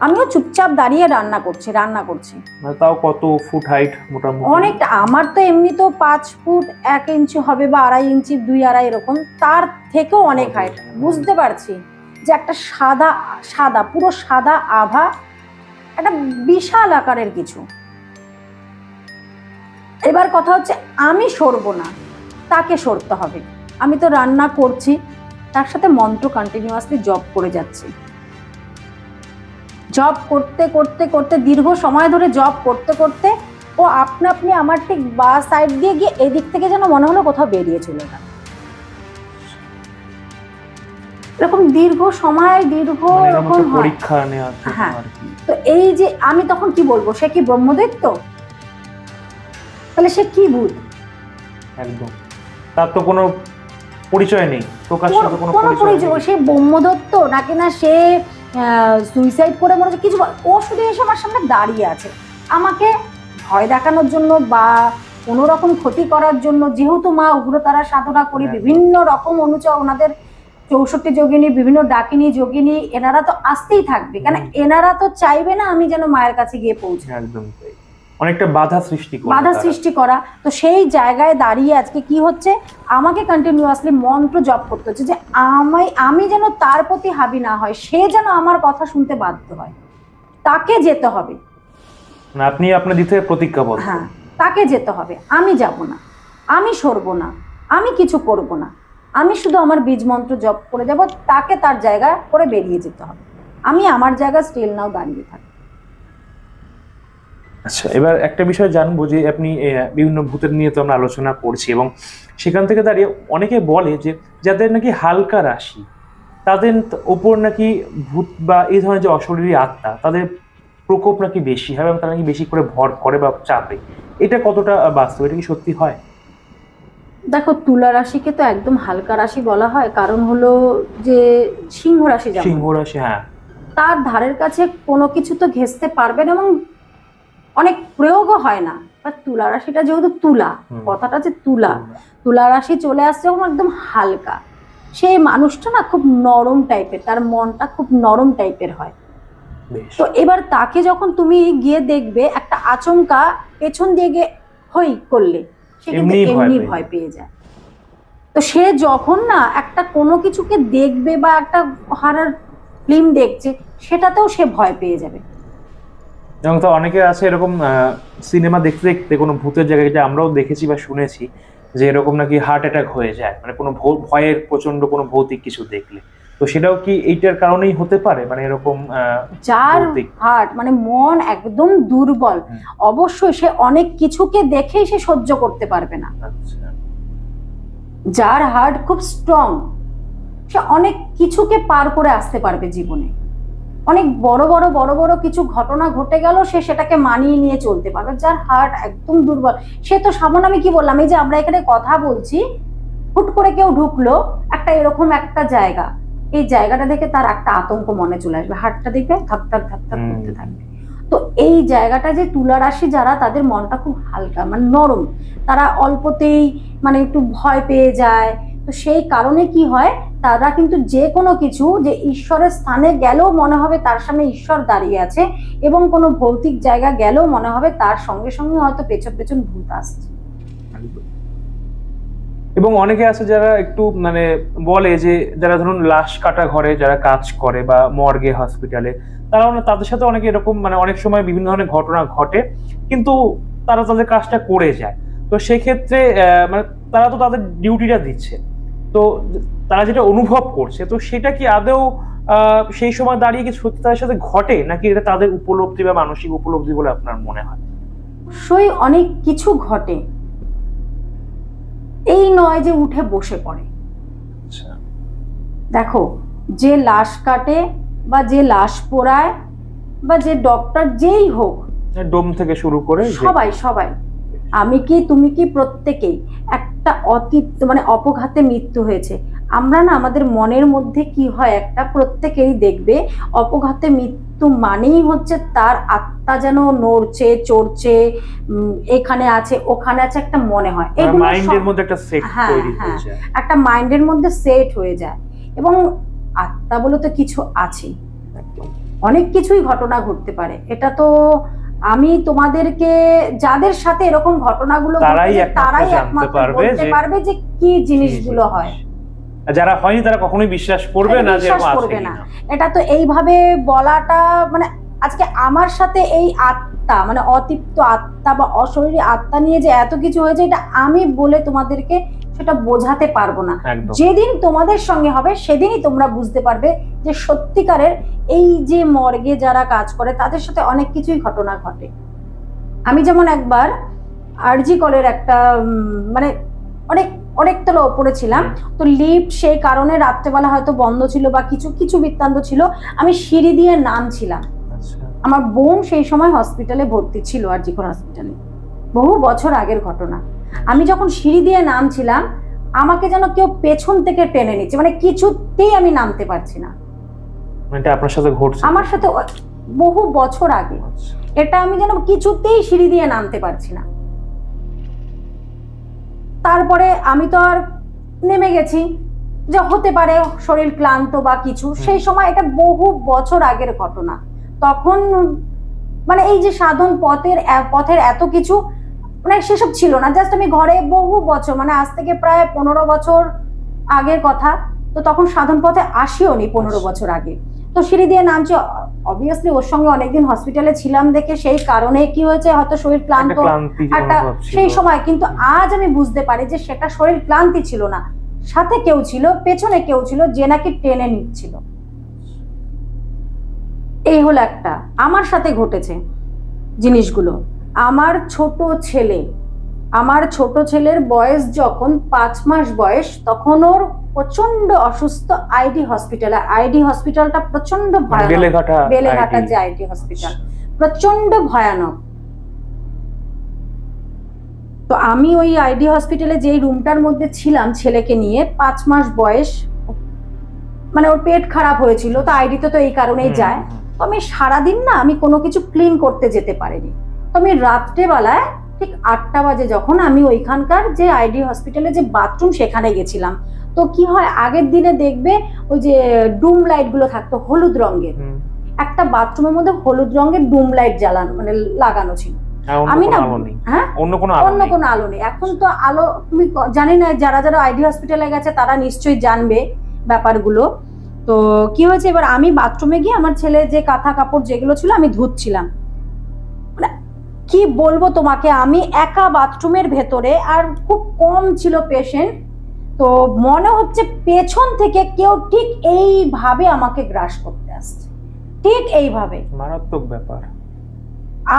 আমিও চুপচাপ দাঁড়িয়ে রান্না করছি। তাও কত ফুট হাইট? মোটামুটি অনেকটা। আমার তো এমনি তো 5 ফুট 1 ইঞ্চি হবে বা 2.5 ইঞ্চি, 2-2.5 এরকম, তার থেকেও অনেক হাইট। বুঝতে পারছি যে একটা সাদা পুরো সাদা আভা, একটা বিশাল আকারের কিছু। এবার কথা হচ্ছে আমি সরবো না, তাকে সরতে হবে। আমি তো রান্না করছি, তার সাথে মন্ত্র কন্টিনিউয়াসলি জপ করে যাচ্ছি। জব করতে করতে করতে দীর্ঘ সময় ধরে জব করতে করতে ও আপনি আমার ঠিক বা সাইড দিয়ে গিয়ে এদিক থেকে যেন মনে হলো কোথাও বেরিয়ে চলে গেল। এরকম দীর্ঘ সময় দীর্ঘ এরকম পরীক্ষা নেওয়া। হ্যাঁ, তো এই যে আমি তখন কি বলবো, সে কি ব্রহ্মদৈত্য? তাহলে সে কি ভূত? একদম, তার তো কোনো পরিচয় নেই, প্রকাশ্যে কোনো পরিচয়। সে ব্রহ্মদত্ত নাকি না সে সুইসাইড করে মরেছে কিছু, ও শুধু এসে আমার সামনে দাঁড়িয়ে আছে আমাকে ভয় দেখানোর জন্য বা কোনো রকম ক্ষতি করার জন্য। যেহেতু মা উগ্রতারা সাধনা করি, বিভিন্ন রকম অনুচর, ওনাদের 64 যোগিনী, বিভিন্ন ডাকিনী যোগিনী, এনারা তো আসতেই থাকবে, কারণ এনারা তো চাইবে না আমি যেন মায়ের কাছে গিয়ে পৌঁছে। একদম অনেকটা বাধা সৃষ্টি করা। তো সেই জায়গায় দাঁড়িয়ে আজকে কি হচ্ছে, আমাকে কন্টিনিউয়াসলি মন্ত্র জপ করতে হচ্ছে যে আমি যেন তার প্রতি হাবি না হয়, সে যেন আমার কথা শুনতে বাধ্য হয়, তাকে যেতে হবে। আপনি আপনার দিতে প্রতিজ্ঞাবদ্ধ। হ্যাঁ, তাকে যেতে হবে, আমি যাব না, আমি সরব না, আমি কিছু করব না, আমি শুধু আমার বীজ মন্ত্র জপ করে যাব, তাকে তার জায়গা করে বেরিয়ে যেতে হবে, আমি আমার জায়গা স্টিল নাও দাঁড়িয়ে থাকি। আচ্ছা, এবার একটা বিষয় জানবো যে আপনি বিভিন্ন ভূতের নিয়ে তো আমরা আলোচনা করছি, এবং সেখান থেকে দাঁড়িয়ে অনেকে বলে যে যাদের নাকি হালকা রাশি তাদের ওপর নাকি ভূত বা এই ধরনের যে অশরীরী আত্মা তাদের প্রকোপ নাকি বেশি হয় এবং তারা নাকি বেশি করে ভর করে বা চাপে। এটা কতটা বাস্তব, এটা কি সত্যি হয়? দেখো, তুলা রাশিকে তো একদম হালকা রাশি বলা হয়, কারণ হলো যে সিংহ রাশি, হ্যাঁ, তার ধারের কাছে কোনো কিছু তো ঘেঁষতে পারবে না এবং অনেক প্রয়োগও হয় না। বা তুলা রাশিটা যেহেতু তুলা, কথাটা যে তুলা রাশি চলে আসছে এবং একদম হালকা, সেই মানুষটা না খুব নরম টাইপের, তার মনটা খুব নরম টাইপের হয়। তো এবার তাকে যখন তুমি গিয়ে দেখবে একটা আচমকা পেছন দিয়ে গিয়ে হই করলে, সে কিন্তু এমনি ভয় পেয়ে যায়। তো সে যখন না একটা কোনো কিছুকে দেখবে বা একটা হরর ফিল্ম দেখছে, সেটাতেও সে ভয় পেয়ে যাবে। এবং তো অনেকে আছে এরকম সিনেমা দেখতে দেখতে কোনো ভূতের জায়গায়, যেটা আমরাও দেখেছি বা শুনেছি, যে এরকম নাকি হার্ট অ্যাটাক হয়ে যায়, মানে কোনো ভয়ের প্রচন্ড কোনো ভৌতিক কিছু দেখলে। তো সেটাও কি এইটার কারণেই হতে পারে, মানে এরকম যার হার্ট মানে মন একদম দুর্বল, অবশ্যই সে অনেক কিছুকে দেখেই সে সহ্য করতে পারবে না। যার হার্ট খুব স্ট্রং, সে অনেক কিছুকে পার করে আসতে পারবে জীবনে। অনেক বড় বড় কিছু ঘটনা ঘটে গেল, সে সেটাকে মানিয়ে নিয়ে চলতে পারবে। যার হার্ট একদম দুর্বল, সে তো সামান্য, আমি কি বললাম, এই যে আমরা এখানে কথা বলছি, হুট করে কেউ ঢুকলো একটা এরকম একটা জায়গা, এই জায়গাটা দেখে তার একটা আতঙ্ক মনে চলে আসবে, হার্টটা দেখবে ধাপ ধাপ করতে থাকবে। তো এই জায়গাটা যে তুলা রাশি যারা, তাদের মনটা খুব হালকা মানে নরম, তারা অল্পতেই মানে একটু ভয় পেয়ে যায়। তো সেই কারণে কি হয়, তারা কিন্তু যে কোনো কিছু, যে ঈশ্বরের স্থানে গেলেও মনে হবে তার সামনে ঈশ্বর দাঁড়িয়ে আছে, এবং কোনো ভৌতিক জায়গা গেলেও মনে হবে তার সঙ্গে সঙ্গে হয়তো পেছন পেছন ভূত আসছে। এবং অনেকে আছে যারা একটু মানে বলে যে যারা ধরুন লাশ কাটা ঘরে যারা কাজ করে বা মর্গে হসপিটালে, তারা তাদের সাথে অনেকে এরকম মানে অনেক সময় বিভিন্ন ধরনের ঘটনা ঘটে, কিন্তু তারা তাদের কাজটা করে যায়। তো সেক্ষেত্রে মানে তারা তো তাদের ডিউটিটা দিচ্ছে, তো তারা যেটা অনুভব করছে, তো সেটা কি আদৌ সেই সময় দাঁড়িয়ে কি সত্যি তাদের সাথে ঘটে, নাকি এটা তাদের উপলব্ধি বা মানসিক উপলব্ধি বলে আপনার মনে হয়? অবশ্যই অনেক কিছু ঘটে, এই নয় যে উঠে বসে পড়ে। দেখো, যে লাশ কাটে বা যে লাশ পোড়ায় বা যে ডক্টর যেই হোক, ডোম থেকে শুরু করে সবাই আমি কি তুমি কি প্রত্যেকেই একটা মানে অপঘাতে মৃত্যু হয়েছে। আমরা না আমাদের মনের মধ্যে কি হয়, একটা প্রত্যেকেই দেখবে অপঘাতে মৃত্যু মানেই হচ্ছে তার আত্মা যেন নড়ছে চড়ছে, এখানে আছে ওখানে আছে, একটা মনে হয় মাইন্ডের মধ্যে একটা সেট তৈরি হয়ে যায়, একটা মাইন্ডের মধ্যে সেট হয়ে যায়। এবং আত্মা বলে তো কিছু আছে, অনেক কিছুই ঘটনা ঘটতে পারে। এটা তো আমি তোমাদেরকে, যাদের সাথে এরকম ঘটনাগুলো তারাই একমাত্র বলতে পারবে যে কি জিনিসগুলো হয়। যারা হয়নি তারা কখনোই বিশ্বাস করবে না যে করবে না। এটা তো এইভাবে বলাটা মানে আজকে আমার সাথে এই আত্মা মানে অতৃপ্ত আত্মা বা অশরীরী আত্মা নিয়ে যে এত কিছু হয়েছে, এটা আমি বলে তোমাদেরকে সেটা বোঝাতে পারবো না। যেদিন তোমাদের সঙ্গে হবে সেদিনই তোমরা বুঝতে পারবে যে সত্যিকারের এই যে মর্গে যারা কাজ করে তাদের সাথে অনেক কিছুই ঘটনা ঘটে। আমি যেমন একবার আরজি কলের একটা মানে অনেক অনেকতলা ওপরে ছিলাম, তো লিফট সেই কারণে রাত্রেবেলা হয়তো বন্ধ ছিল বা কিছু কিছু বৃত্তান্ত ছিল, আমি সিঁড়ি দিয়ে নামছিলাম। আমার বোন সেই সময় হসপিটালে ভর্তি ছিল, আরজি কর হসপিটালে, বহু বছর আগের ঘটনা। আমি যখন সিঁড়ি দিয়ে নামছিলাম, আমাকে যেন কেউ পেছন থেকে টেনে নিচ্ছে, মানে কিছুতেই আমি নামতে পারছি না। এটা আপনার সাথে ঘটছে? আমার সাথে বহু বছর আগে। এটা আমি যেন কিছুতেই সিঁড়ি দিয়ে নামতে পারছি না। তারপরে আমি তো আর নেমে গেছি, যে হতে পারে শরীর ক্লান্ত বা কিছু। সেই সময় এটা বহু বছর আগের ঘটনা। তখন মানে এই যে সাধন পথের এত কিছু মানে সেসব ছিল না। জাস্ট আমি ঘরে বহু বছর, মানে আজ থেকে প্রায় 15 বছর আগের কথা, তো তখন সাধন পথে আসিও নি 15 বছর আগে। তো সিঁড়ি দিয়ে নামছি, অবভিয়াসলি ওর সঙ্গে অনেকদিন হসপিটালে ছিলাম দেখে সেই কারণে কি হয়েছে, হয়তো শরীর ক্লান্ত একটা সেই সময়। কিন্তু আজ আমি বুঝতে পারি যে সেটা শরীর ক্লান্তি ছিল না, সাথে কেউ ছিল, পেছনে কেউ ছিল যে নাকি টেনে নিচ্ছিল। এই হলো একটা আমার সাথে ঘটেছে জিনিসগুলো। আমার ছোট ছেলের বয়স যখন 5 মাস বয়স, তখন ওর প্রচন্ড অসুস্থ আইডি হসপিটালটা প্রচন্ড ভয়ানক, বেলেঘাটা যে আইডি হসপিটাল প্রচন্ড ভয়ানক। তো আমি ওই আইডি হসপিটালে যেই রুমটার মধ্যে ছিলাম ছেলেকে নিয়ে, 5 মাস বয়স, মানে ওর পেট খারাপ হয়েছিল, তো আইডিতে তো এই কারণেই যায়। তো আমি সারাদিন না আমি কোনো কিছু ক্লিন করতে যেতে পারিনি। তো আমি রাত্রেবেলায় ঠিক 8টা বাজে যখন আমি ওইখানকার যে আইডি হসপিটালে যে বাথরুম সেখানে গেছিলাম। তো কি হয়, আগের দিনে দেখবে ওই যে ডুম লাইট গুলো থাকতো হলুদ রঙের, একটা বাথরুমের মধ্যে হলুদ রঙের ডুম লাইট জ্বালানো মানে লাগানো ছিল। আমি না অন্য কোনো আলো নেই। এখন তো আলো তুমি জানি না, যারা যারা আইডি হসপিটালে গেছে তারা নিশ্চয়ই জানবে ব্যাপারগুলো। তো কি হয়েছে, এবার আমি বাথরুমে গিয়ে আমার ছেলে যে কাঁথা কাপড় যেগুলো ছিল আমি ধুচ্ছিলাম। কি বলবো তোমাকে, আমি একা বাথরুমের ভেতরে, আর খুব কম ছিল পেশেন্ট। তো মনে হচ্ছে পেছন থেকে কেউ ঠিক এইভাবে আমাকে গ্রাস করতে আসছে, ঠিক এইভাবে। মারাত্মক ব্যাপার।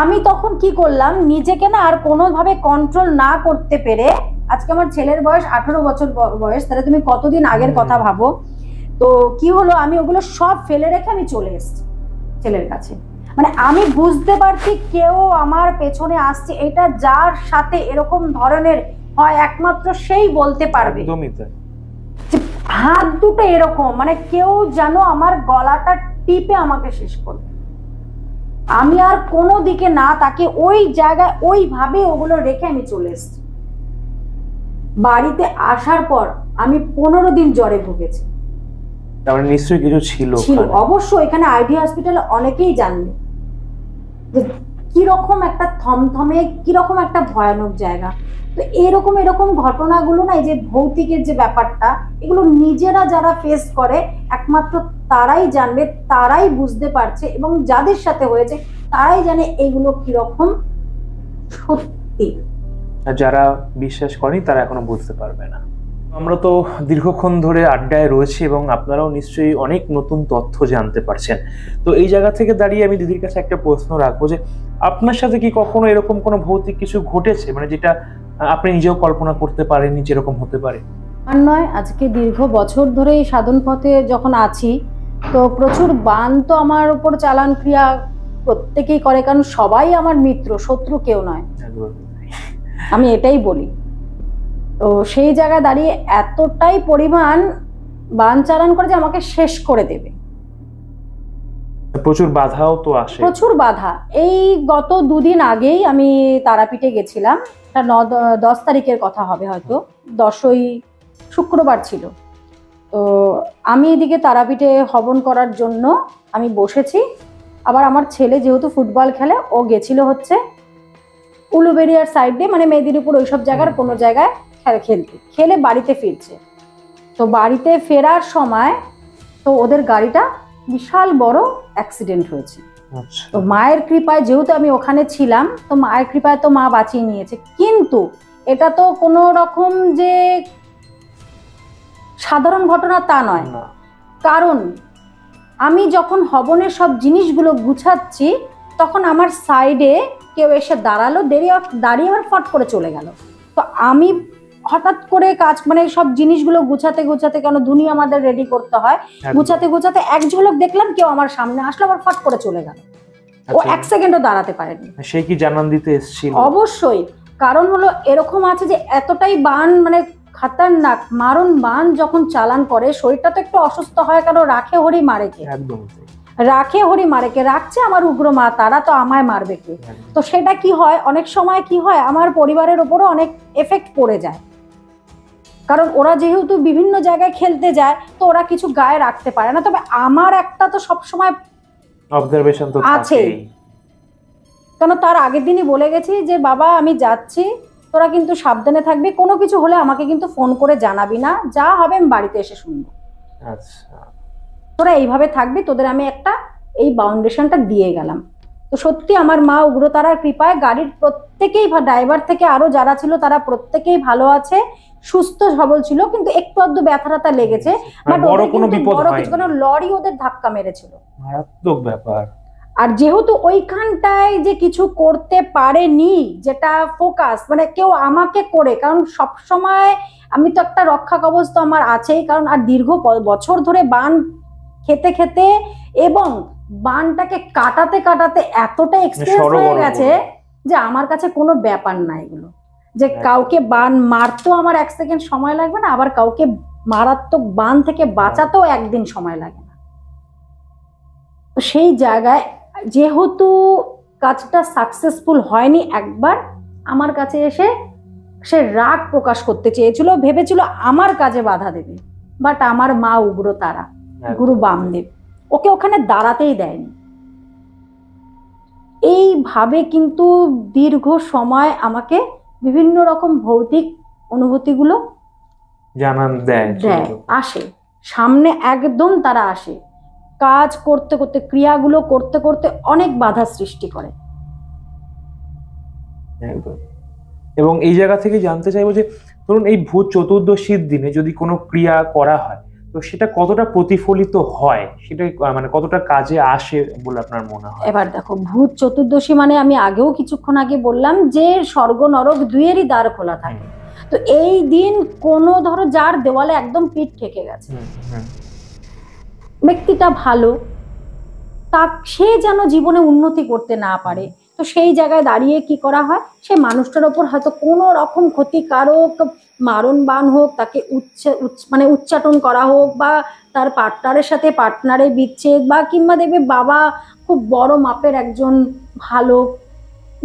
আমি তখন কি করলাম, নিজেকে না আর কোনোভাবে কন্ট্রোল না করতে পেরে, আজকে আমার ছেলের বয়স 18 বছর বয়স, তাহলে তুমি কতদিন আগের কথা ভাবো। তো কি হলো, আমি ওগুলো সব ফেলে রেখে আমি চলে এসেছি ছেলের কাছে। মানে আমি বুঝতে পারছি কেউ আমার পেছনে আসছে, এটা যার সাথে এরকম ধরনের হয় একমাত্র সেই বলতে পারবে। হাত দুটো এরকম, মানে কেউ যেন আমার গলাটা টিপে আমাকে শেষ করবে। আমি আর কোনো দিকে না তাকে ওই জায়গায় ওইভাবে ওগুলো রেখে আমি চলে এসেছি। বাড়িতে আসার পর আমি 15 দিন জ্বরে ভুগেছি। তাহলে নিশ্চয়ই কিছু ছিল। অবশ্যই এখানে আইডি হসপিটালে অনেকেই জানবে যে কিরকম একটা থমথমে, কিরকম একটা ভয়ানক জায়গা। তো এরকম ঘটনাগুলো না, এই যে ভৌতিকের যে ব্যাপারটা, এগুলো নিজেরা যারা ফেস করে একমাত্র তারাই জানবে, তারাই বুঝতে পারছে, এবং যাদের সাথে হয়েছে তারাই জানে এগুলো কিরকম সত্যি। যারা বিশ্বাস করেনি তারা এখনো বুঝতে পারবে না। আমরা তো দীর্ঘক্ষণ ধরে আড্ডায় রয়েছি এবং আপনারাও নিশ্চয়ই অনেক নতুন তথ্য জানতে পারছেন। তো এই জায়গা থেকে দাঁড়িয়ে আমি দিদির কাছে একটা প্রশ্ন রাখবো, যে আপনার সাথে কি কখনো এরকম কোনো ভৌতিক কিছু ঘটেছে, মানে যেটা আপনি নিজেও কল্পনা করতে পারেননি যেরকম হতে পারে? আর নয়, আজকে দীর্ঘ বছর ধরে এই সাধন পথে যখন আছি, তো প্রচুর বান তো আমার উপর চালান ক্রিয়া প্রত্যেকেই করে, কারণ সবাই আমার মিত্র, শত্রু কেউ নয়, আমি এটাই বলি। তো সেই জায়গায় দাঁড়িয়ে এতটাই পরিমাণ বান চালান করে যে আমাকে শেষ করে দেবে। প্রচুর বাধাও তো আসে, প্রচুর বাধা। এই গত 2 দিন আগেই আমি তারাপীঠে গেছিলাম, 10 তারিখের কথা হবে, হয়তো 10ই শুক্রবার ছিল। তো আমি এদিকে তারাপীঠে হবন করার জন্য আমি বসেছি। আবার আমার ছেলে যেহেতু ফুটবল খেলে, ও গেছিল হচ্ছে উলুবেড়িয়ার সাইডে, মানে মেদিনীপুর ওইসব জায়গার কোনো জায়গায় খেলে বাড়িতে ফিরছে। তো বাড়িতে ফেরার সময় তো ওদের গাড়িটা বিশাল বড় অ্যাক্সিডেন্ট হয়েছে। তো মায়ের কৃপায়, যেহেতু আমি ওখানে ছিলাম, তো মায়ের কৃপায় তো মা বাঁচিয়ে নিয়েছে। কিন্তু এটা তো কোনো রকম যে সাধারণ ঘটনা তা নয়, কারণ আমি যখন হবনের সব জিনিসগুলো গুছাচ্ছি, তখন আমার সাইডে কেউ এসে দাঁড়ালো, দাঁড়িয়ে আবার ফট করে চলে গেল। তো আমি হঠাৎ করে কাজ মানে সব জিনিসগুলো গুছাতে গুছাতে, কেন ধুনি আমাদের রেডি করতে হয়, গুছাতে গুছাতে এক ঝলক দেখলাম কেউ আমার সামনে আসলো, আবার ফট করে চলে গেল। ও এক সেকেন্ডও দাঁড়াতে পারেনি। সে কি জানান দিতে এসেছিল? অবশ্যই, কারণ হলো এরকম আছে যে এতটাই বান মানে খাতারনাক মারণ বান যখন চালান করে, শরীরটা তো একটু অসুস্থ হয়, কারণ রাখে হরি মারে কে, একদম রাখে হরি মারে কে, রাখছে আমার উগ্র মা, তারা তো আমায় মারবে কে। তো সেটা কি হয়, অনেক সময় কি হয় আমার পরিবারের উপরও অনেক এফেক্ট পড়ে যায়, কারণ ওরা যেহেতু বিভিন্ন জায়গায় খেলতে যায় তো ওরা কিছু গায়ে রাখতে পারে না। তবে আমার একটা তো সবসময় অবজারভেশন তো আছেই, কেন তার আগের দিনই বলে গেছি যে বাবা আমি যাচ্ছি, তোরা কিন্তু সাবধানে থাকবি, কোনো কিছু হলে আমাকে কিন্তু ফোন করে জানাবি না, যা হবে আমি বাড়িতে এসে শুনবো। আচ্ছা, তোরা এইভাবে থাকবি, তোদের আমি একটা এই বাউন্ডেশনটা দিয়ে গেলাম। তো সত্যি আমার মা উগ্রতারার কৃপায় গাড়ির প্রত্যেকেই, ড্রাইভার থেকে আরো যারা ছিল তারা প্রত্যেকেই ভালো আছে, সুস্থ সবল ছিল, কিন্তু একটু আধটু ব্যথা লেগেছে, বাট বড় কোনো বিপদ হয়নি, কিছু, কারণ লরি ওদের ধাক্কা মেরেছিল, মারাত্মক ব্যাপার। আর যেহেতু ওইখানটায় যে কিছু করতে পারেনি, যেটা ফোকাস মানে কেউ আমাকে করে, কারণ সব সময় আমি তো একটা রক্ষা কবচ তো আমার আছেই, কারণ আর দীর্ঘ বছর ধরে বান খেতে খেতে এবং বানটাকে কাটাতে কাটাতে এতটা এক্সপেরিয়েন্স হয়ে গেছে যে আমার কাছে কোনো ব্যাপার না এগুলো, যে কাউকে বান মারতেও আমার এক সেকেন্ড সময় লাগবে না, আবার কাউকে মারাত্মক বান থেকে বাঁচাতেও একদিন সময় লাগে না। তো সেই জায়গায় যেহেতু কাজটা সাকসেসফুল হয়নি, একবার আমার কাছে এসে সে রাগ প্রকাশ করতে চেয়েছিল, ভেবেছিল আমার কাজে বাধা দেবে, বাট আমার মা উগ্রতারা গুরু বামদেব ওকে ওখানে দাঁড়াতেই দেয়নি। এইভাবে কিন্তু দীর্ঘ সময় আমাকে বিভিন্ন রকম ভৌতিক অনুভূতিগুলো জানান দেয়, আসে সামনে, একদম তারা আসে, কাজ করতে করতে, ক্রিয়াগুলো করতে করতে অনেক বাধা সৃষ্টি করে। এবং এই জায়গা থেকে জানতে চাইবো যে ধরুন এই ভূত চতুর্দশীর দিনে যদি কোনো ক্রিয়া করা হয় তো সেটা কতটা প্রতিফলিত হয়, সেটা মানে কতটা কাজে আসে বলে আপনার মনে হয়? এবার দেখো, ভূত চতুর্দশী মানে আমি আগেও কিছুক্ষণ আগে বললাম যে স্বর্গ নরক দুইয়েরই দ্বার খোলা থাকে। তো এই দিন কোনো ধরো যার দেওয়ালে একদম পিঠ ঠেকে গেছে, ব্যক্তিটা ভালো, তা সে যেন জীবনে উন্নতি করতে না পারে, তো সেই জায়গায় দাঁড়িয়ে কি করা হয়, সে মানুষটার ওপর হয়তো কোনো রকম ক্ষতিকারক মারণ বান হোক, তাকে মানে উচ্চাটন করা হোক, বা তার পার্টনারের সাথে পার্টনারে বিচ্ছেদ, বা কিংবা দেখবে বাবা খুব বড় মাপের একজন ভালো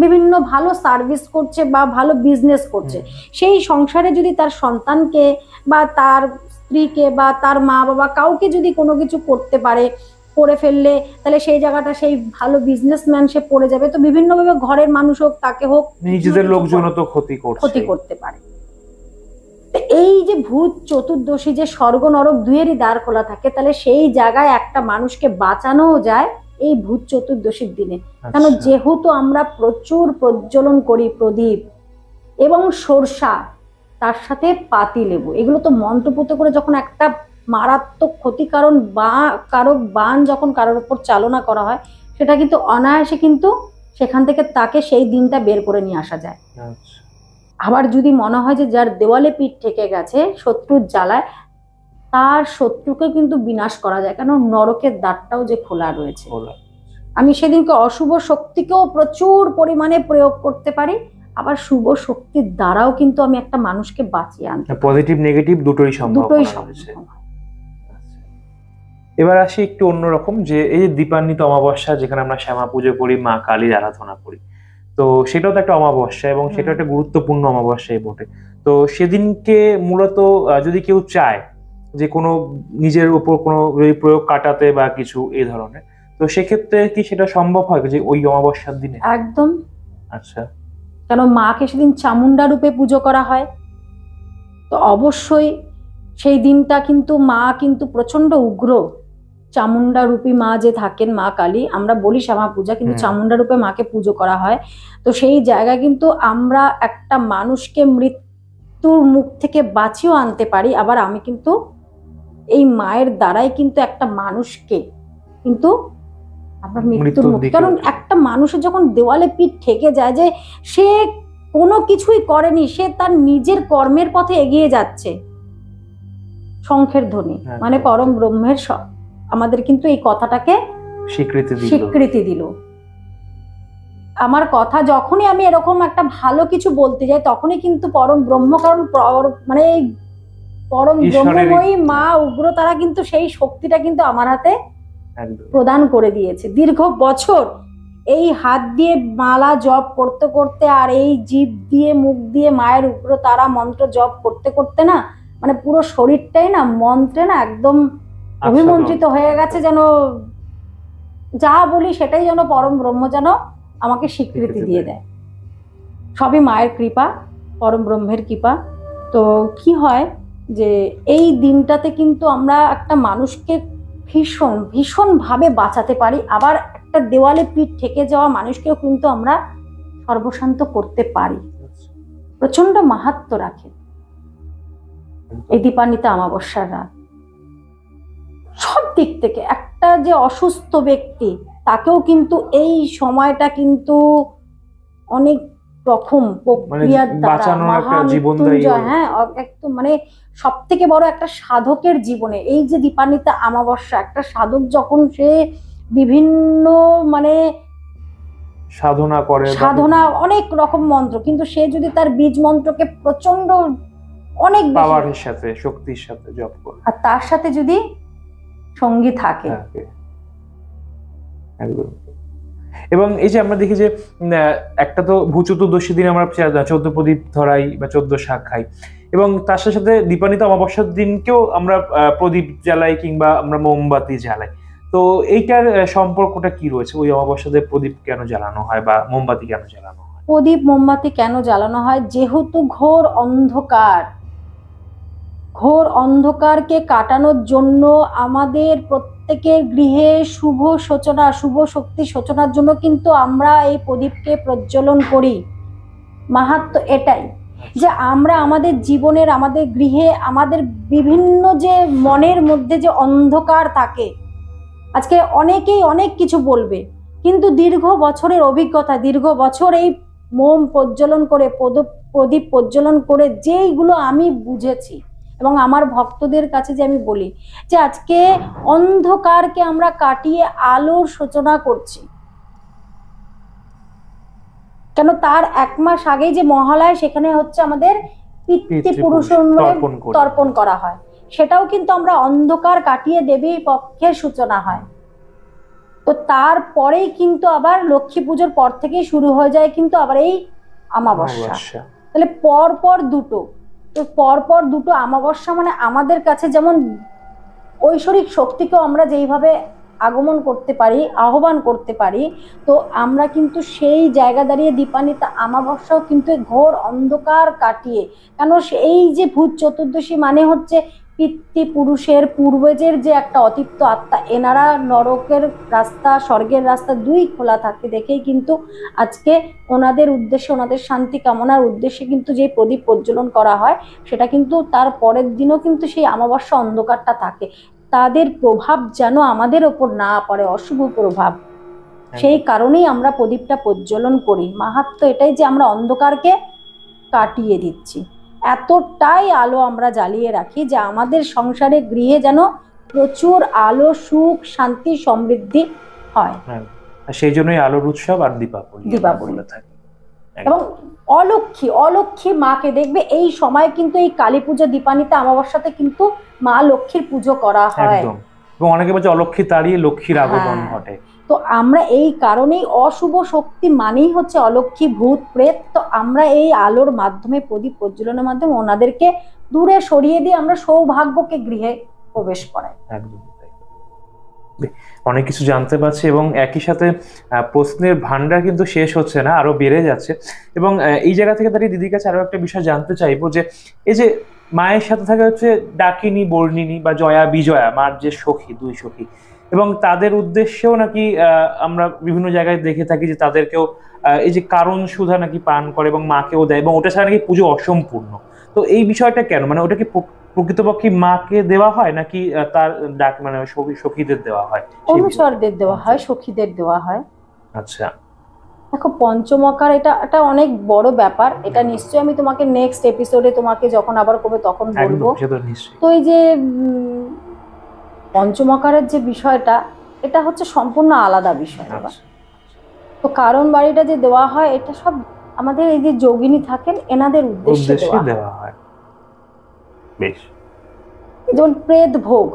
বিভিন্ন ভালো সার্ভিস করছে বা ভালো বিজনেস করছে, সেই সংসারে যদি তার সন্তানকে বা তার স্ত্রীকে বা তার মা বাবা কাউকে যদি কোনো কিছু করতে পারে, করে ফেললে, তাহলে সেই জায়গাটা সেই ভালো বিজনেসম্যান সে পড়ে যাবে। তো বিভিন্নভাবে ঘরের মানুষ হোক, তাকে হোক, নিজেদের লোকজন তো ক্ষতি করতে পারে। এই যে ভূত চতুর্দশী যে স্বর্গ নরক দুইয়েরই দ্বার খোলা থাকে, তাহলে সেই জায়গায় একটা মানুষকে বাঁচানোও যায় এই ভূত চতুর্দশীর দিনে। কেন, যেহেতু আমরা প্রচুর প্রজ্বলন করি প্রদীপ এবং সরষা, তার সাথে পাতি লেবু, এগুলো তো মন্ত্রপুত করে যখন একটা মারাত্মক ক্ষতিকারণ বা কারক বান যখন কারোর উপর চালনা করা হয়, সেটা কিন্তু অনায়াসে কিন্তু সেখান থেকে তাকে সেই দিনটা বের করে নিয়ে আসা যায়। আবার যদি মনে হয় যে যার দেওয়ালে পিঠ ঠেকে গেছে শত্রুর জ্বালায়, তার শত্রুকে কিন্তু বিনাশ করা যায়, কেন নরকের দ্বারটাও যে খোলা রয়েছে। আমি সেদিনকে অশুভ শক্তিকেও প্রচুর পরিমাণে প্রয়োগ করতে পারি, আবার শুভ শক্তির দ্বারাও কিন্তু আমি একটা মানুষকে বাঁচিয়ে আনতে পারি। পজিটিভ নেগেটিভ দুটোই সম্ভব। এবার আসি একটু অন্যরকম, যে এই যে দীপান্বিত অমাবস্যা, যেখানে আমরা শ্যামা পুজো করি, মা কালীর আরাধনা করি, তো সেটাও তো একটা অমাবস্যা এবং সেটা একটা গুরুত্বপূর্ণ অমাবস্যাই বটে। তো সেদিনকে মূলত যদি কেউ চায় যে কোনো নিজের উপর কোনো প্রয়োগ কাটাতে বা কিছু এই ধরনের, তো সেক্ষেত্রে কি সেটা সম্ভব হয় যে ওই অমাবস্যার দিনে? একদম। আচ্ছা, কেন মাকে সেদিন চামুন্ডা রূপে পুজো করা হয়, তো অবশ্যই সেই দিনটা কিন্তু মা কিন্তু প্রচন্ড উগ্র, চামুন্ডা রূপী মা যে থাকেন মা কালী, আমরা বলি শ্যামা পূজা, কিন্তু চামুন্ডা রূপে মাকে পুজো করা হয়। তো সেই জায়গায় কিন্তু আমরা একটা মানুষকে মৃত্যুর মুখ থেকে বাঁচিয়েও আনতে পারি। আবার আমি কিন্তু এই মায়ের দ্বারাই কিন্তু একটা মানুষকে কিন্তু আমরা মৃত্যুর মুখ, কারণ একটা মানুষের যখন দেওয়ালে পিঠ ঠেকে যায়, যে সে কোনো কিছুই করেনি, সে তার নিজের কর্মের পথে এগিয়ে যাচ্ছে। শঙ্খের ধ্বনি মানে পরম ব্রহ্মের আমাদের কিন্তু এই কথাটাকে স্বীকৃতি দিল। আমার কথা যখনই আমি এরকম একটা ভালো কিছু বলতে যাই তখনই কিন্তু পরম ব্রহ্ম, কারণ মানে এই পরম ব্রহ্মময়ী মা উগ্রতারা কিন্তু সেই শক্তিটা কিন্তু আমার হাতে প্রদান করে দিয়েছে। দীর্ঘ বছর এই হাত দিয়ে মালা জপ করতে করতে আর এই জিভ দিয়ে মুখ দিয়ে মায়ের উগ্রতারা মন্ত্র জপ করতে করতে না মানে পুরো শরীরটাই না মন্ত্রে না একদম অভিমন্ত্রিত হয়ে গেছে, যেন যা বলি সেটাই যেন পরম ব্রহ্ম যেন আমাকে স্বীকৃতি দিয়ে দেয়। সবই মায়ের কৃপা, পরম ব্রহ্মের কৃপা। তো কি হয় যে এই দিনটাতে কিন্তু আমরা একটা মানুষকে ভীষণ ভীষণ ভাবে বাঁচাতে পারি, আবার একটা দেওয়ালে পিঠ ঠেকে যাওয়া মানুষকেও কিন্তু আমরা সর্বশান্ত করতে পারি। প্রচন্ড মাহাত্ম্য রাখে এই দীপান্বিতা অমাবস্যার রাত। সব দিক থেকে একটা যে অসুস্থ ব্যক্তি তাকেও কিন্তু এই সময়টা কিন্তু অনেক রকম প্রক্রিয়ার দ্বারা মহামৃত্যুঞ্জয়, হ্যাঁ একদম মানে সব থেকে বড় একটা সাধকের জীবনে এই যে দীপান্বিতা অমাবস্যা, একটা সাধক যখন সে বিভিন্ন মানে সাধনা করে, সাধনা অনেক রকম মন্ত্র, কিন্তু সে যদি তার বীজ মন্ত্রকে প্রচন্ড অনেক পাওয়ারের সাথে শক্তির সাথে জপ করে আর তার সাথে যদি সঙ্গী থাকে, এবং এই যে আমরা দেখি যে একটা তো ভূচতুর্দশী দিন আমরা 14 প্রদীপ ধরাই বা 14 শাক খাই, এবং তার সাথে সাথে দীপান্বিতা অমাবস্যার দিনকেও আমরা প্রদীপ জ্বালাই কিংবা আমরা মোমবাতি জ্বালাই। তো এইটার সম্পর্কটা কি রয়েছে? ওই অমাবস্যাতে প্রদীপ কেন জ্বালানো হয় বা মোমবাতি কেন জ্বালানো হয়? প্রদীপ মোমবাতি কেন জ্বালানো হয়? যেহেতু ঘোর অন্ধকারকে কাটানোর জন্য আমাদের প্রত্যেকের গৃহে শুভ সূচনা, শুভ শক্তি সূচনার জন্য কিন্তু আমরা এই প্রদীপকে প্রজ্বলন করি। মাহাত্ম্য এটাই যে আমরা আমাদের জীবনের, আমাদের গৃহে, আমাদের বিভিন্ন যে মনের মধ্যে যে অন্ধকার থাকে, আজকে অনেকেই অনেক কিছু বলবে, কিন্তু দীর্ঘ বছরের অভিজ্ঞতা, দীর্ঘ বছর এই মোম প্রজ্বলন করে প্রদীপ প্রজ্বলন করে যেইগুলো আমি বুঝেছি এবং আমার ভক্তদের কাছে যে আমি বলি যে আজকে অন্ধকারকে আমরা কাটিয়ে আলোর সূচনা করছি। কেন তার 1 মাস আগেই যে মহালয়া, সেখানে হচ্ছে আমাদের পিতৃপুরুষ তর্পণ করা হয়, সেটাও কিন্তু আমরা অন্ধকার কাটিয়ে দেবী পক্ষের সূচনা হয়। তো তারপরেই কিন্তু আবার লক্ষ্মী পুজোর পর থেকেই শুরু হয়ে যায় কিন্তু আবার এই অমাবস্যা। তাহলে পরপর দুটো অমাবস্যা মানে আমাদের কাছে যেমন ঐশ্বরিক শক্তিকেও আমরা যেইভাবে আগমন করতে পারি, আহ্বান করতে পারি, তো আমরা কিন্তু সেই জায়গা দাঁড়িয়ে দীপান্বিতা অমাবস্যাও কিন্তু ঘোর অন্ধকার কাটিয়ে, কেন এই যে ভূত চতুর্দশী মানে হচ্ছে পিতৃপুরুষের পূর্বজের যে একটা অতৃপ্ত আত্মা, এনারা নরকের রাস্তা স্বর্গের রাস্তা দুই খোলা থাকে দেখেই কিন্তু আজকে ওনাদের উদ্দেশ্যে, ওনাদের শান্তি কামনার উদ্দেশ্যে কিন্তু যে প্রদীপ প্রজ্বলন করা হয়, সেটা কিন্তু তার পরের দিনও কিন্তু সেই অমাবস্যা অন্ধকারটা থাকে, তাদের প্রভাব যেন আমাদের ওপর না পড়ে, অশুভ প্রভাব। সেই কারণেই আমরা প্রদীপটা প্রজ্বলন করি। মাহাত্ম্য এটাই যে আমরা অন্ধকারকে কাটিয়ে দিচ্ছি, এতটাই আলো আমরা জ্বালিয়ে রাখি যে আমাদের সংসারে গৃহে যেন প্রচুর আলো, সুখ, শান্তি, সমৃদ্ধি হয়। সেই জন্যই আলোর উৎসব আর দীপাবলি থাকে। এবং অলক্ষ্মী মাকে দেখবে এই সময় কিন্তু এই কালী পুজো, দীপান্বিতা অমাবস্যাতে কিন্তু মা লক্ষ্মীর পুজো করা হয়, এবং অনেকে বলছে অলক্ষ্মী তাড়িয়ে লক্ষ্মীর আগমন ঘটে। তো আমরা এই কারণেই অশুভ শক্তি মানেই হচ্ছে অলক্ষ্মী, ভূত, প্রেত, তো আমরা এই আলোর মাধ্যমে, প্রদীপ প্রজ্বলনের মাধ্যমে ওনাদেরকে দূরে সরিয়ে দিয়ে আমরা সৌভাগ্যকে গৃহে প্রবেশ করাই। অনেক কিছু জানতে পারছি এবং একই সাথে প্রশ্নের ভান্ডার কিন্তু শেষ হচ্ছে না, আরো বেড়ে যাচ্ছে। এবং এই জায়গা থেকে দাঁড়িয়ে দিদির কাছে আরো একটা বিষয় জানতে চাইবো যে এই যে মায়ের সাথে থাকে হচ্ছে ডাকিনী, বর্ণিনী বা জয়া বিজয়া, মার যে সখী, 2 সখী, এবং তাদের উদ্দেশ্যেও নাকি আমরা বিভিন্ন জায়গায় দেখে থাকি যে তাদেরকেও এই যে কারণ সুধা নাকি পান করে এবং মাকেও দেয়, এবং ওটা ছাড়া নাকি পুজো অসম্পূর্ণ। তো এই বিষয়টা কেন, মানে ওটা কি প্রকৃতপক্ষে মাকে দেওয়া হয় নাকি তার ডাক মানে সখীদের দেওয়া হয়? অনুচরদের দেওয়া হয়, সখীদের দেওয়া হয়। আচ্ছা, দেখো পঞ্চমকার এটা একটা অনেক বড় ব্যাপার, এটা নিশ্চয়ই আমি তোমাকে নেক্সট এপিসোডে তোমাকে যখন আবার করবে তখন বলবো। তো এই যে পঞ্চমকারের যে বিষয়টা, এটা হচ্ছে সম্পূর্ণ আলাদা বিষয়। তো কারণ বাড়িটা যে দেওয়া হয় এটা সব আমাদের এই যে যোগিনী থাকেন এনাদের উদ্দেশ্যে দেওয়া হয়। বেশ, যেমন প্রেত ভোগ,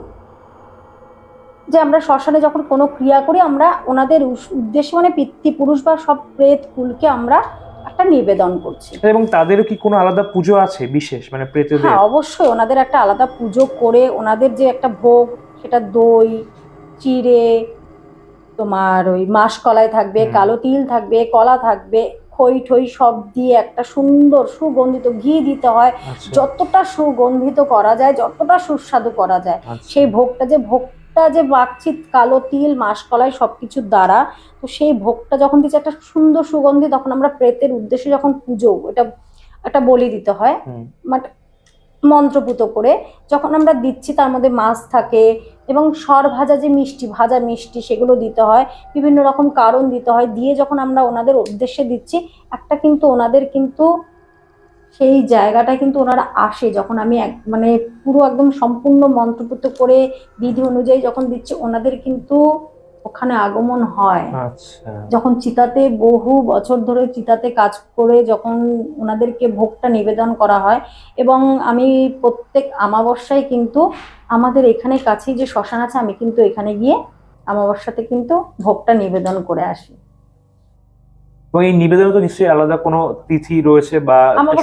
যে আমরা শ্মশানে যখন কোনো ক্রিয়া করি আমরা ওনাদের উদ্দেশ্যে মানে পিতৃপুরুষ বা সব প্রেত কুলকে আমরা একটা নিবেদন করছি। এবং তাদেরও কি কোনো আলাদা পুজো আছে বিশেষ, মানে প্রেতদের? হ্যাঁ অবশ্যই, ওনাদের একটা আলাদা পুজো করে ওনাদের যে একটা ভোগ, সেটা দই চিড়ে, তোমার ওই মাসকলাই থাকবে, কালো তিল থাকবে, কলা থাকবে, খই ঠই সব দিয়ে একটা সুন্দর সুগন্ধিত ঘি দিতে হয়। যতটা সুগন্ধিত করা যায়, যতটা সুস্বাদু করা যায়, সেই ভোগটা যে বাকছি কালো তিল মাসকলাই সবকিছুর দ্বারা, তো সেই ভোগটা যখন দিচ্ছে একটা সুন্দর সুগন্ধি, তখন আমরা প্রেতের উদ্দেশ্যে যখন পুজো, এটা একটা বলি দিতে হয় মন্ত্রপুত করে, যখন আমরা দিচ্ছি তার মধ্যে মাছ থাকে এবং সর ভাজা যে মিষ্টি, ভাজা মিষ্টি সেগুলো দিতে হয়, বিভিন্ন রকম কারণ দিতে হয়, দিয়ে যখন আমরা ওনাদের উদ্দেশ্যে দিচ্ছি, একটা কিন্তু ওনাদের কিন্তু সেই জায়গাটা কিন্তু ওনারা আসে, যখন আমি মানে পুরো একদম সম্পূর্ণ মন্ত্রপুত করে বিধি অনুযায়ী যখন দিচ্ছি, ওনাদের কিন্তু ওখানে আগমন হয়। যখন চিতাতে বহু বছর ধরে চিতাতে কাজ করে যখন ওনাদেরকে ভোগটা নিবেদন করা হয়, এবং আমি প্রত্যেক অমাবস্যায় কিন্তু আমাদের এখানে কাছেই যে শ্মশান আছে, আমি কিন্তু এখানে গিয়ে অমাবস্যাতে কিন্তু ভোগটা নিবেদন করে আসি। এবং এই নিবেদন তো নিশ্চয়ই আলাদা কোনো তিথি রয়েছে বা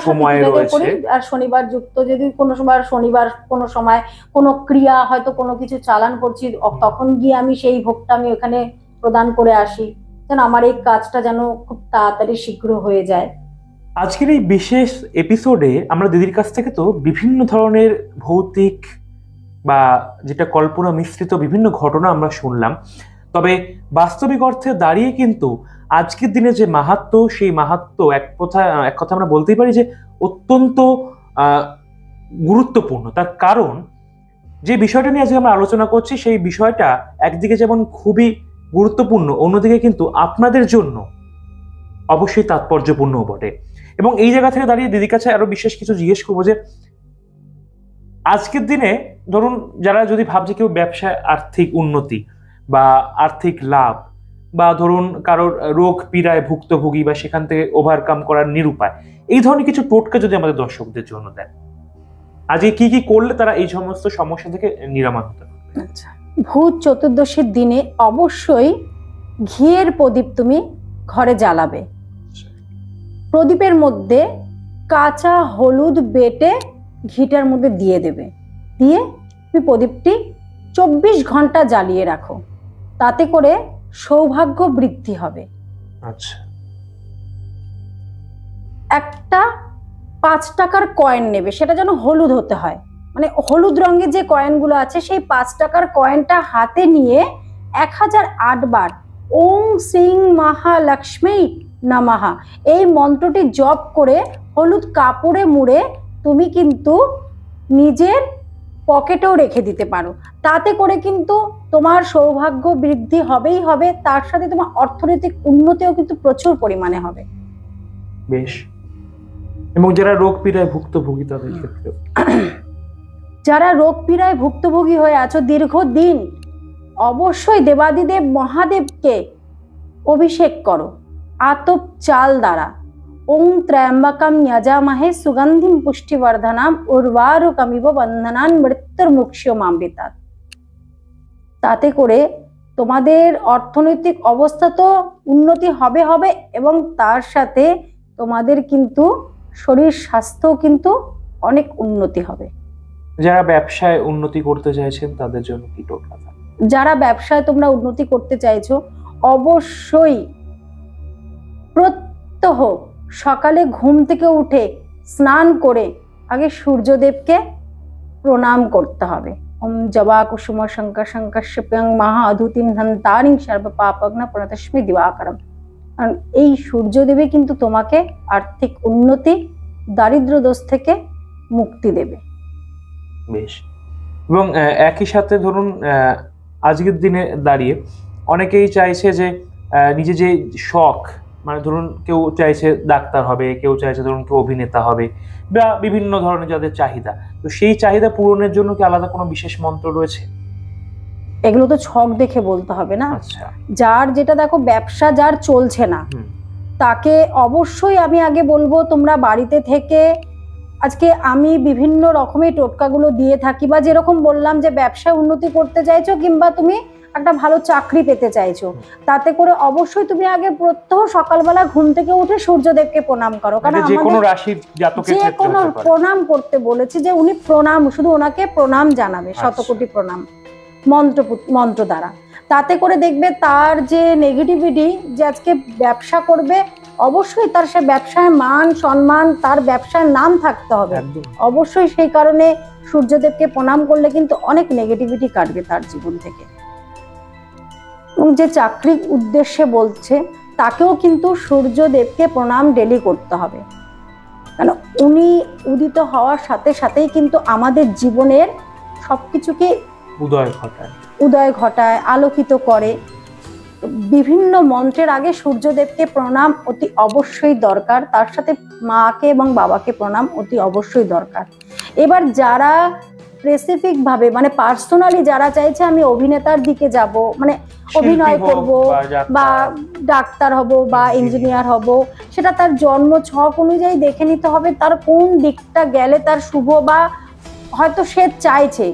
সময় রয়েছে, আর শনিবার যুক্ত, যদি কোনো সময় শনিবার কোনো সময় কোনো ক্রিয়া হয়তো কোনো কিছু চালান করছি, তখন গিয়ে আমি সেই ভোগটা আমি ওখানে প্রদান করে আসি, যেন আমার এই কাজটা যেন খুব তাড়াতাড়ি শীঘ্র হয়ে যায়। আজকের এই বিশেষ এপিসোডে আমরা দিদির কাছ থেকে তো বিভিন্ন ধরনের ভৌতিক বা যেটা কল্পনা মিশ্রিত বিভিন্ন ঘটনা আমরা শুনলাম, তবে বাস্তবিক অর্থে দাঁড়িয়ে কিন্তু আজকের দিনে যে মাহাত্ম্য, সেই মাহাত্ম্য এক কথা আমরা বলতেই পারি যে অত্যন্ত গুরুত্বপূর্ণ। তার কারণ যে বিষয়টা নিয়ে আজকে আমরা আলোচনা করছি, সেই বিষয়টা একদিকে যেমন খুবই গুরুত্বপূর্ণ, অন্যদিকে কিন্তু আপনাদের জন্য অবশ্যই তাৎপর্যপূর্ণ বটে। এবং এই জায়গা থেকে দাঁড়িয়ে দিদির কাছে আরো বিশেষ কিছু জিজ্ঞেস করবো যে আজকের দিনে ধরুন যারা যদি ভাবছে কেউ ব্যবসায় আর্থিক উন্নতি বা আর্থিক লাভ, বা ধরুন কারোর রোগ পীড়ায় ভুক্তভোগী বা সেখান থেকে ওভারকাম করার নিরুপায়, এই ধরনের কিছু টোটকা যদি আমাদের দর্শকদের জন্য দেন, আজকে কি কি করলে তারা এই সমস্ত সমস্যা থেকে নিরাময় হতে পারবে? ভূত চতুর্দশীর দিনে অবশ্যই ঘিয়ের প্রদীপ তুমি ঘরে জ্বালাবে। প্রদীপের মধ্যে কাঁচা হলুদ বেটে ঘিটার মধ্যে দিয়ে দেবে, দিয়ে তুমি প্রদীপটি 24 ঘন্টা জ্বালিয়ে রাখো, তাতে করে সৌভাগ্য বৃদ্ধি হবে। আচ্ছা। একটা 5 টাকার কয়েন নেবে, সেটা যেন হলুদ হতে হয়, মানে হলুদ রঙের যে কয়েনগুলো আছে, সেই 5 টাকার কয়েনটা হাতে নিয়ে 1008 বার ওং শ্রীং মহালক্ষ্মী নমঃ এই মন্ত্রটি জপ করে হলুদ কাপড়ে মুড়ে তুমি কিন্তু নিজের পকেটেও রেখে দিতে পারো। তাতে করে কিন্তু তোমার সৌভাগ্য বৃদ্ধি হবেই হবে, তার সাথে তোমার অর্থনৈতিক উন্নতিও কিন্তু প্রচুর পরিমাণে হবে। বেশ। এবং যারা রোগ পীড়ায় ভুক্তভোগী তাদের ক্ষেত্রে, যারা রোগ পীড়ায় ভুক্তভোগী হয়ে আছো দীর্ঘদিন, অবশ্যই দেবাদিদেব মহাদেবকে অভিষেক করো আতপ চাল দ্বারা। ওং ত্র্যম্বকম যজামহে সুগন্ধিম পুষ্টিবর্ধনাম উর্বারুকমিব বন্ধনান মৃত্যুর্মুক্ষীয়মামৃতাৎ। তাতে করে তোমাদের অর্থনৈতিক অবস্থা তো উন্নতি হবে হবে, এবং তার সাথে তোমাদের কিন্তু শরীর স্বাস্থ্য কিন্তু অনেক উন্নতি হবে। যারা ব্যবসায় উন্নতি করতে চাইছেন তাদের জন্য কি টোটকা? যারা ব্যবসায় তোমরা উন্নতি করতে চাইছো, অবশ্যই প্রত্যহ সকালে ঘুম থেকে উঠে স্নান করে আগে সূর্যদেবকে প্রণাম করতে হবে। ওম জবা কুসুম শঙ্কর শঙ্কর্ষপ্যং মহা অধুতিম ধন্তারিং সর্ব পাপগ্ন প্রণতস্মি দিবাকরম। কারণ এই সূর্যদেবী কিন্তু তোমাকে আর্থিক উন্নতি, দারিদ্র দোষ থেকে মুক্তি দেবে। বেশ। এবং একই সাথে ধরুন আজকের দিনে দাঁড়িয়ে অনেকেই চাইছে যে নিজে যে শখ মানে ধরুন কেউ চাইছে ডাক্তার হবে, কেউ চাইছে ধরুন কেউ অভিনেতা হবে, বা বিভিন্ন ধরনের যাদের চাহিদা, তো সেই চাহিদা পূরণের জন্য কি আলাদা কোনো বিশেষ মন্ত্র রয়েছে? এগুলো তো ছক দেখে বলতে হবে না। আচ্ছা। যার যেটা দেখো ব্যবসা যার চলছে না, তাকে অবশ্যই আমি আগে বলবো তোমরা বাড়িতে থেকে, আজকে আমি বিভিন্ন রকমের টোটকাগুলো দিয়ে থাকি, বা যেরকম বললাম যে ব্যবসায় উন্নতি করতে চাইছো কিংবা তুমি একটা ভালো চাকরি পেতে চাইছো, তাতে করে অবশ্যই তুমি আগে প্রত্যহ সকালবেলা ঘুম থেকে উঠে সূর্যদেবকে প্রণাম করো। কারণ যে কোনো রাশির জাতকের যে ক্ষেত্রে কোনো হতে পারে। প্রণাম করতে বলেছি, যে উনি প্রণাম, শুধু ওনাকে প্রণাম জানাবে, শতকোটি প্রণাম মন্ত্র দ্বারা। তাতে করে দেখবে তার যে নেগেটিভিটি, যে আজকে ব্যবসা করবে, অবশ্যই তার সে ব্যবসায় মান সম্মান, তার ব্যবসার নাম থাকতে হবে অবশ্যই। সেই কারণে সূর্যদেবকে প্রণাম করলে কিন্তু অনেক নেগেটিভিটি কাটবে তার জীবন থেকে। এবং যে চাকরির উদ্দেশ্যে বলছে, তাকেও কিন্তু সূর্যদেবকে প্রণাম ডেলি করতে হবে, কারণ উনি উদিত হওয়ার সাথে সাথেই কিন্তু আমাদের জীবনের সবকিছুকে উদয় ঘটায়, আলোকিত করে। বিভিন্ন মন্ত্রের আগে সূর্যদেবকে প্রণাম অতি অবশ্যই দরকার, তার সাথে মাকে এবং বাবাকে প্রণাম অতি অবশ্যই দরকার। এবার যারা স্পেসিফিক ভাবে, মানে পার্সোনালি যারা চাইছে আমি অভিনেতার দিকে যাব, মানে অভিনয় করব বা ডাক্তার হব বা ইঞ্জিনিয়ার হব, সেটা তার জন্ম ছক অনুযায়ী দেখে নিতে হবে তার কোন দিকটা গেলে তার শুভ, বা হয়তো সে চাইছে,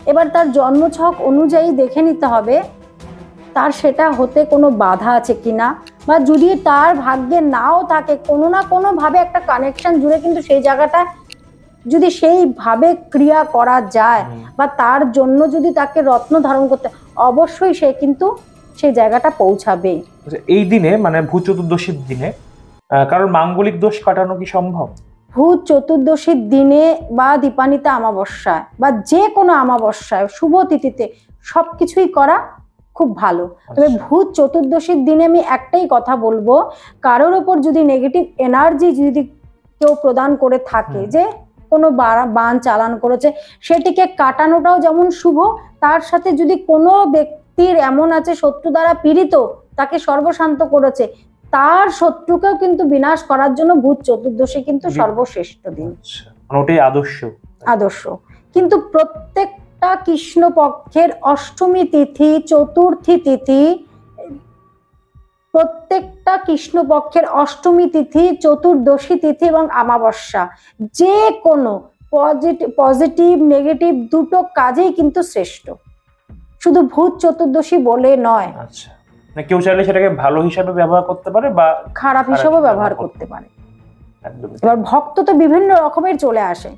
এবার তার জন্ম ছক অনুযায়ী দেখে নিতে হবে তার সেটা হতে কোনো বাধা আছে কিনা, বা যদি তার ভাগ্যে নাও থাকে, কোনো না কোনো ভাবে একটা কানেকশন জুড়ে কিন্তু সেই জায়গাটা যদি সেইভাবে ক্রিয়া করা যায়, বা তার জন্য যদি তাকে রত্ন ধারণ করতে, অবশ্যই সে কিন্তু সেই জায়গাটা পৌঁছাবে। এই দিনে মানে ভূত চতুর্দশীর দিনে কারণ মাঙ্গলিক দোষ কাটানো কি সম্ভব? ভূত চতুর্দশীর দিনে বা দীপান্বিতা অমাবস্যায় বা যে কোনো অমাবস্যায় শুভ তিথিতে সবকিছুই করা খুব ভালো। তবে ভূত চতুর্দশীর দিনে আমি একটাই কথা বলবো, কারোর ওপর যদি নেগেটিভ এনার্জি যদি কেউ প্রদান করে থাকে, যে কোনো বান চালান করেছে, সেটিকে কাটানোটাও যেমন শুভ, তার সাথে যদি কোনো ব্যক্তির এমন আছে শত্রু দ্বারা পীড়িত, তাকে সর্বশান্ত করেছে, তার শত্রুকেও কিন্তু বিনাশ করার জন্য ভূত চতুর্দশী কিন্তু সর্বশ্রেষ্ঠ দিন, ওটাই আদর্শ। কিন্তু প্রত্যেকটা কৃষ্ণ পক্ষের অষ্টমী তিথি, চতুর্থী তিথি, প্রত্যেকটা কৃষ্ণপক্ষের অষ্টমী তিথি, চতুর্দশী তিথি এবং অমাবস্যা, যে কোনো পজিটিভ নেগেটিভ দুটো কাজেই কিন্তু শ্রেষ্ঠ, শুধু ভূত চতুর্দশী বলে নয়। আচ্ছা, না কেউ চাইলে সেটাকে ভালো হিসাবে ব্যবহার করতে পারে বা খারাপ হিসাবে ব্যবহার করতে পারে। এবার ভক্ত তো বিভিন্ন রকমের চলে আসে,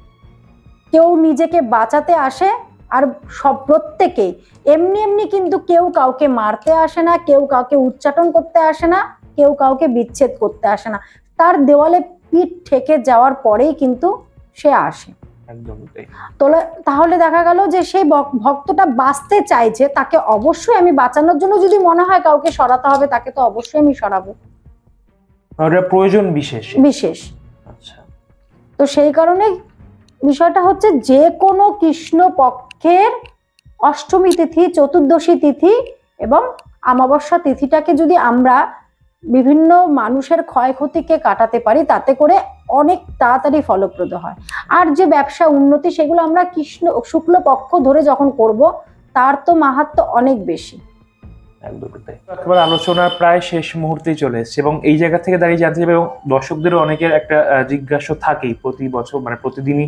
কেউ নিজেকে বাঁচাতে আসে, আর সব প্রত্যেকে এমনি এমনি কিন্তু কেউ কাউকে মারতে আসে না, কেউ কাউকে উচ্চাটন করতে আসে না, কেউ কাউকে বিচ্ছেদ করতে আসে না, তার দেওয়ালে পিঠ ঠেকে যাওয়ার পরেই কিন্তু সে আসে। তাহলে দেখা গেল যে সেই ভক্তটা বাঁচতে চাইছে, তাকে অবশ্যই আমি বাঁচানোর জন্য যদি মনে হয় কাউকে সরাতে হবে, তাকে তো অবশ্যই আমি সরাবো, প্রয়োজন বিশেষ। আচ্ছা, তো সেই কারণে বিষয়টা হচ্ছে যে কোনো কৃষ্ণ পক্ষের অষ্টমী তিথি, চতুর্দশী তিথি এবং অমাবস্যা তিথিটাকে যদি আমরা বিভিন্ন মানুষের ক্ষয়ক্ষতিকে কাটাতে পারি, তাতে করে অনেক তাড়াতাড়ি ফলপ্রদ হয়। আর যে ব্যবসা উন্নতি, সেগুলো আমরা কৃষ্ণ শুক্ল পক্ষ ধরে যখন করব, তার তো মাহাত্ম্য অনেক বেশি। একেবারে আলোচনা প্রায় শেষ মুহূর্তে চলে এসেছে, এবং এই জায়গা থেকে দাঁড়িয়ে জানতে চাইবে, এবং দর্শকদেরও অনেকের একটা জিজ্ঞাসা থাকেই প্রতি বছর, মানে প্রতিদিনই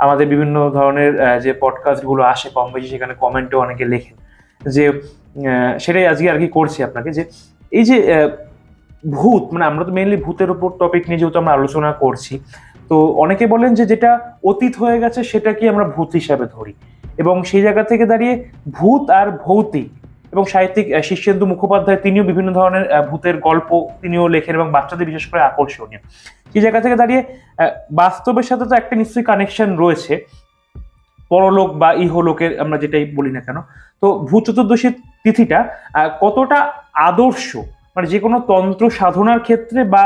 আমাদের বিভিন্ন ধরনের যে পডকাস্ট গুলো আসে কম বেশি, সেখানে কমেন্টও অনেকে লেখেন, যে সেটাই আজকে আর কি করছি আপনাকে, যে এই যে ভূত, মানে আমরা তো মেইনলি ভূতের উপর টপিক নিয়ে যেহেতু আমরা আলোচনা করছি, তো অনেকে বলেন যে যেটা অতীত হয়ে গেছে সেটা কি আমরা ভূত হিসাবে ধরি, এবং সেই জায়গা থেকে দাঁড়িয়ে ভূত আর ভৌতিক, এবং সাহিত্যিক শীর্ষেন্দু মুখোপাধ্যায় তিনিও বিভিন্ন ধরনের ভূতের গল্প তিনিও লেখেন, এবং বাচ্চাদের বিশেষ করে আকর্ষণীয়। সেই জায়গা থেকে দাঁড়িয়ে বাস্তবের সাথে তো একটা নিশ্চয়ই কানেকশন রয়েছে, পরলোক বা ইহলোকের আমরা যেটাই বলি না কেন। তো ভূত চতুর্দশী তিথিটা কতটা আদর্শ, মানে যে কোনো তন্ত্র সাধনার ক্ষেত্রে, বা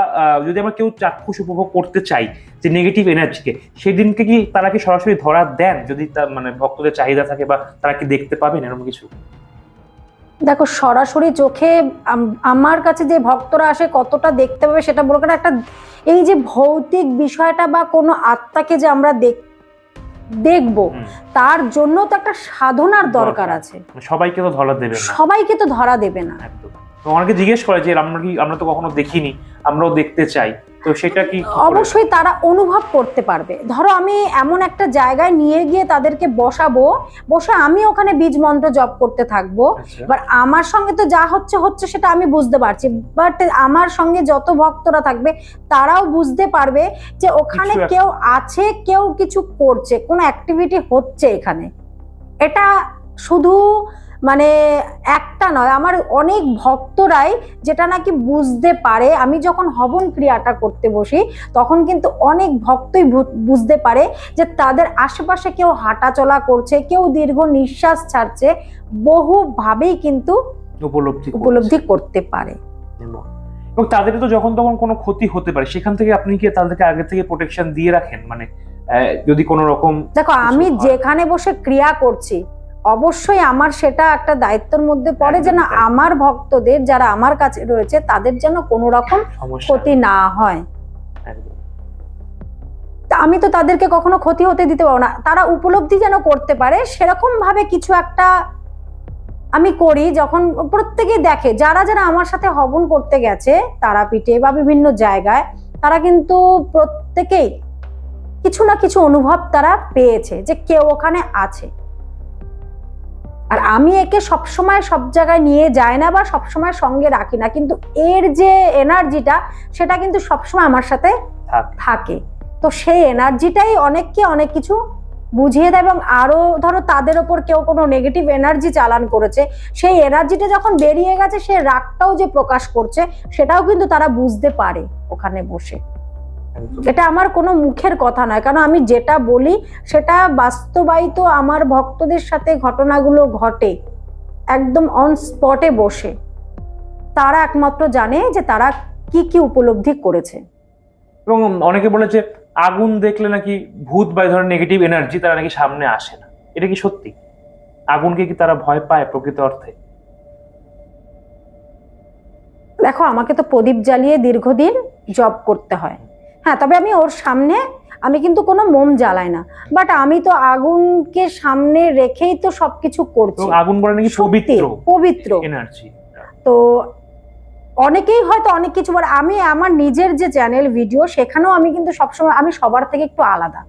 যদি আমরা কেউ চাক্ষুষ উপভোগ করতে চাই যে নেগেটিভ এনার্জিকে, সেদিনকে কি তারা কি সরাসরি ধরা দেন, যদি তার মানে ভক্তদের চাহিদা থাকে, বা তারা কি দেখতে পাবেন এরকম কিছু? দেখো সরাসরি চোখে আমার কাছে যে ভক্তরা আসে কতটা দেখতে পাবে সেটা বড় কথা। একটা এই যে ভৌতিক বিষয়টা বা কোনো আত্মাকে যে আমরা দেখবো, তার জন্য তো একটা সাধনার দরকার আছে। সবাইকে তো ধরা দেবে না, সবাইকে তো ধরা দেবে না। অনেকে জিজ্ঞেস করে যে আমরা তো কখনো দেখিনি, আমরাও দেখতে চাই, তো সেটা কি? অবশ্যই তারা অনুভব করতে পারবে। ধরো আমি এমন একটা জায়গায় নিয়ে গিয়ে তাদেরকে বসে আমি ওখানে বীজ মন্ত্র জপ করতে থাকবো। এবার আমার সঙ্গে তো যা হচ্ছে সেটা আমি বুঝতে পারছি, বাট আমার সঙ্গে যত ভক্তরা থাকবে তারাও বুঝতে পারবে যে ওখানে কেউ আছে, কেউ কিছু করছে, কোনো অ্যাক্টিভিটি হচ্ছে এখানে। এটা শুধু মানে একটা নয়, আমার অনেক ভক্তরাই যেটা নাকি বুঝতে পারে। আমি যখন হবন ক্রিয়াটা করতে বসি তখন কিন্তু অনেক ভক্তই বুঝতে পারে যে তাদের আশেপাশে কেউ হাঁটা চলা করছে, কেউ দীর্ঘ নিঃশ্বাস ছাড়ছে, বহুভাবেই কিন্তু উপলব্ধি করতে পারে। এবং তাদের তো যখন তখন কোনো ক্ষতি হতে পারে, সেখান থেকে আপনি কি তাদেরকে আগে থেকে প্রোটেকশন দিয়ে রাখেন? মানে যদি কোনো রকম, দেখো আমি যেখানে বসে ক্রিয়া করছি অবশ্যই আমার সেটা একটা দায়িত্বের মধ্যে পড়ে যে না, আমার ভক্তদের যারা আমার কাছে রয়েছে তাদের যেন কোনো রকম ক্ষতি না হয়। আমি তো তাদেরকে কখনো ক্ষতি হতে দিতে পারবো না, তারা উপলব্ধি যেন করতে পারে সেরকম ভাবে কিছু একটা আমি করি। যখন প্রত্যেকেই দেখে, যারা যারা আমার সাথে হবন করতে গেছে তারাপীঠে বা বিভিন্ন জায়গায়, তারা কিন্তু প্রত্যেকেই কিছু না কিছু অনুভব তারা পেয়েছে যে কেউ ওখানে আছে। আর আমি একে সবসময় সব জায়গায় নিয়ে যাই না বা সবসময় সঙ্গে রাখি না, কিন্তু এর যে এনার্জিটা সেটা কিন্তু সবসময় আমার সাথে থাকে। তো সেই এনার্জিটাই অনেককে অনেক কিছু বুঝিয়ে দেয়। এবং আরো ধরো তাদের ওপর কেউ কোনো নেগেটিভ এনার্জি চালান করেছে, সেই এনার্জিটা যখন বেরিয়ে গেছে সে রাগটাও যে প্রকাশ করছে সেটাও কিন্তু তারা বুঝতে পারে ওখানে বসে। এটা আমার কোনো মুখের কথা নয়, কারণ আমি যেটা বলি সেটা বাস্তবায়িত। আমার ভক্তদের সাথে ঘটনাগুলো ঘটে একদম অন স্পটে বসে, তারা একমাত্র জানে যে তারা কি কি উপলব্ধি করেছে। এবং অনেকে বলেছে আগুন দেখলে নাকি ভূত বা ধরনের নেগেটিভ এনার্জি তারা নাকি সামনে আসে না, এটা কি সত্যি? আগুনকে কি তারা ভয় পায় প্রকৃত অর্থে? দেখো আমাকে তো প্রদীপ জ্বালিয়ে দীর্ঘদিন জব করতে হয়, হ্যাঁ, তবে আমি ওর সামনে আমি কিন্তু কোনো মোম জ্বালাই না, বাট আমি তো আগুনকে সামনে রেখেই তো সবকিছু করছি। আগুন বলে নাকি পবিত্র এনার্জি। তো অনেকেই হয়তো অনেক কিছু বলে, আমি আমার নিজের যে চ্যানেল ভিডিও সেখানেও আমি কিন্তু সবসময় আমি সবার থেকে একটু আলাদা।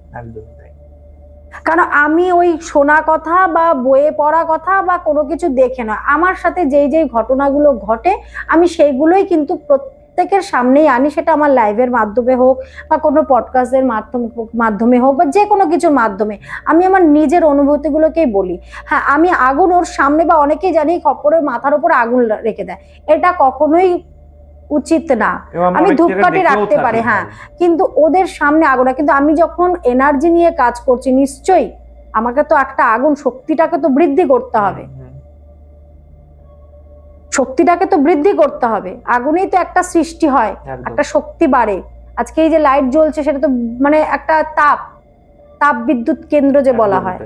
কারণ আমি ওই শোনা কথা বা বইয়ে পড়া কথা বা কোনো কিছু দেখে না, আমার সাথে যেই যেই ঘটনাগুলো ঘটে আমি সেইগুলোই কিন্তু প্রত্যেকের সামনেই আনি। সেটা আমার লাইভের মাধ্যমে হোক বা কোনো পডকাস্টের মাধ্যমে হোক বা যে কোনো কিছুর মাধ্যমে আমি আমার নিজের অনুভূতিগুলোকেই বলি। হ্যাঁ, আমি আগুন ওর সামনে বা অনেকেই জানি খপ্পরের মাথার উপর আগুন রেখে দেয়, এটা কখনোই উচিত না। আমি ধূপকাঠি রাখতে পারি, হ্যাঁ, কিন্তু ওদের সামনে আগুন। কিন্তু আমি যখন এনার্জি নিয়ে কাজ করছি নিশ্চয়ই আমাকে তো একটা আগুন শক্তিটাকে তো বৃদ্ধি করতে হবে, শক্তিটাকে তো বৃদ্ধি করতে হবে। আগুনেই তো একটা সৃষ্টি হয়, একটা শক্তি বাড়ে। আজকে এই যে লাইট জ্বলছে সেটা তো মানে একটা তাপ বিদ্যুৎ কেন্দ্র যে বলা হয়।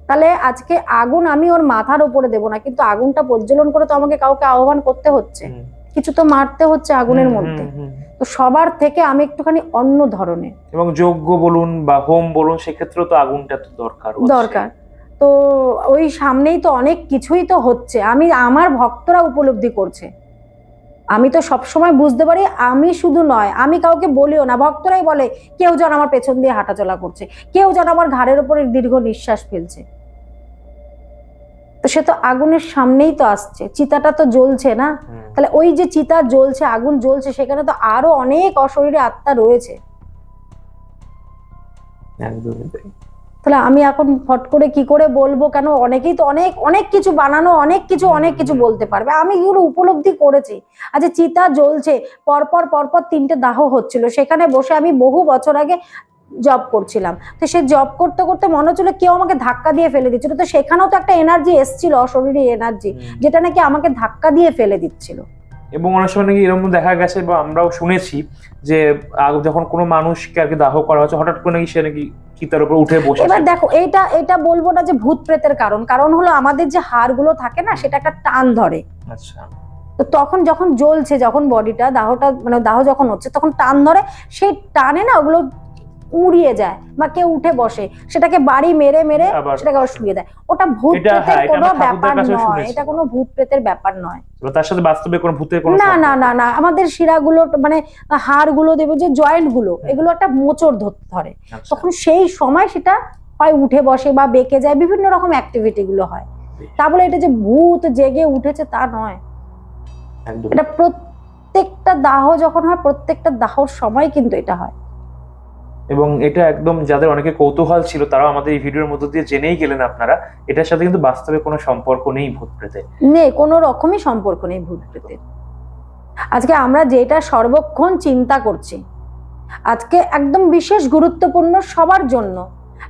তাহলে আজকে আগুন আমি ওর মাথার উপরে দেবো না, কিন্তু আগুনটা প্রজ্বলন করে তো আমাকে কাউকে আহ্বান করতে হচ্ছে, কিছু তো মারতে হচ্ছে আগুনের মধ্যে। তো সবার থেকে আমি একটুখানি অন্য ধরনের, এবং যজ্ঞ বলুন বা হোম বলুন সেক্ষেত্রে তো আগুনটা তো দরকার। তো ওই সামনেই তো অনেক কিছুই তো হচ্ছে, আমি আমার ভক্তরা উপলব্ধি করছে। আমি তো সবসময় বুঝতে পারি, আমি শুধু নয়, আমি কাউকে বলিও না, ভক্তরাই বলে কেউ যেন আমার পেছন দিয়ে হাঁটাচলা করছে, কেউ যেন আমার ঘাড়ের উপরে দীর্ঘ নিঃশ্বাস ফেলছে। তো সে তো আগুনের সামনেই তো আসছে, চিতাটা তো জ্বলছে না, তাহলে ওই যে চিতা জ্বলছে, আগুন জ্বলছে, সেখানে তো আরো অনেক অশরীরী আত্মা রয়েছে। তাহলে আমি এখন ফট করে কি করে বলবো? কেন অনেকেই তো অনেক অনেক কিছু বানানো, অনেক কিছু বলতে পারবে। আমি এগুলো উপলব্ধি করেছি। আচ্ছা, চিতা জ্বলছে, পরপর 3টে দাহ হচ্ছিল, সেখানে বসে আমি বহু বছর আগে জব করছিলাম। তো সে জব করতে করতে মনে হচ্ছিল কেউ আমাকে ধাক্কা দিয়ে ফেলে দিচ্ছিল। তো সেখানেও তো একটা এনার্জি এসছিল, অশরীরী এনার্জি, যেটা নাকি আমাকে ধাক্কা দিয়ে ফেলে দিচ্ছিল। এবং অনেক সময় নাকি এরকম দেখা গেছে বা আমরাও শুনেছি যে যখন কোনো মানুষকে আর কি দাহ করা হচ্ছে হঠাৎ করে নাকি সে নাকি চিতার উপর উঠে বসে। এবার দেখো, এটা বলবো না যে ভূত প্রেতের কারণ হলো আমাদের যে হাড়গুলো থাকে না, সেটা একটা টান ধরে। আচ্ছা। তো তখন যখন জ্বলছে, যখন বডিটা দাহ যখন হচ্ছে, তখন টান ধরে, সেই টানে না ওগুলো উড়িয়ে যায় বা কেউ উঠে বসে, সেটাকে বাড়ি মেরে সেটাকে আবার শুয়ে দেয়। ওটা ভূত প্রেতের কোনো ব্যাপার নয়, এটা কোনো ভূত প্রেতের ব্যাপার নয়। তার সাথে বাস্তবে কোনো ভূতের কোনো না না না না, আমাদের শিরাগুলো মানে হাড়গুলো দেবো যে জয়েন্ট গুলো, এগুলো একটা মোচড় ধরে, তখন সেই সময় সেটা হয় উঠে বসে বা বেঁকে যায়, বিভিন্ন রকম অ্যাক্টিভিটি গুলো হয়। তা বলে এটা যে ভূত জেগে উঠেছে তা নয়। এটা প্রত্যেকটা দাহ যখন হয়, প্রত্যেকটা দাহর সময় কিন্তু এটা হয়। এবং এটা একদম যাদের অনেকে কৌতূহল ছিল তারাও আমাদের এই ভিডিওর মধ্য দিয়ে জেনেই গেলেন আপনারা, এটার সাথে কিন্তু বাস্তবে কোনো সম্পর্ক নেই ভূত প্রেতের, নেই, কোনো রকমই সম্পর্ক নেই ভূত প্রেতের। আজকে আমরা যেটা সর্বক্ষণ চিন্তা করছি, আজকে একদম বিশেষ গুরুত্বপূর্ণ সবার জন্য,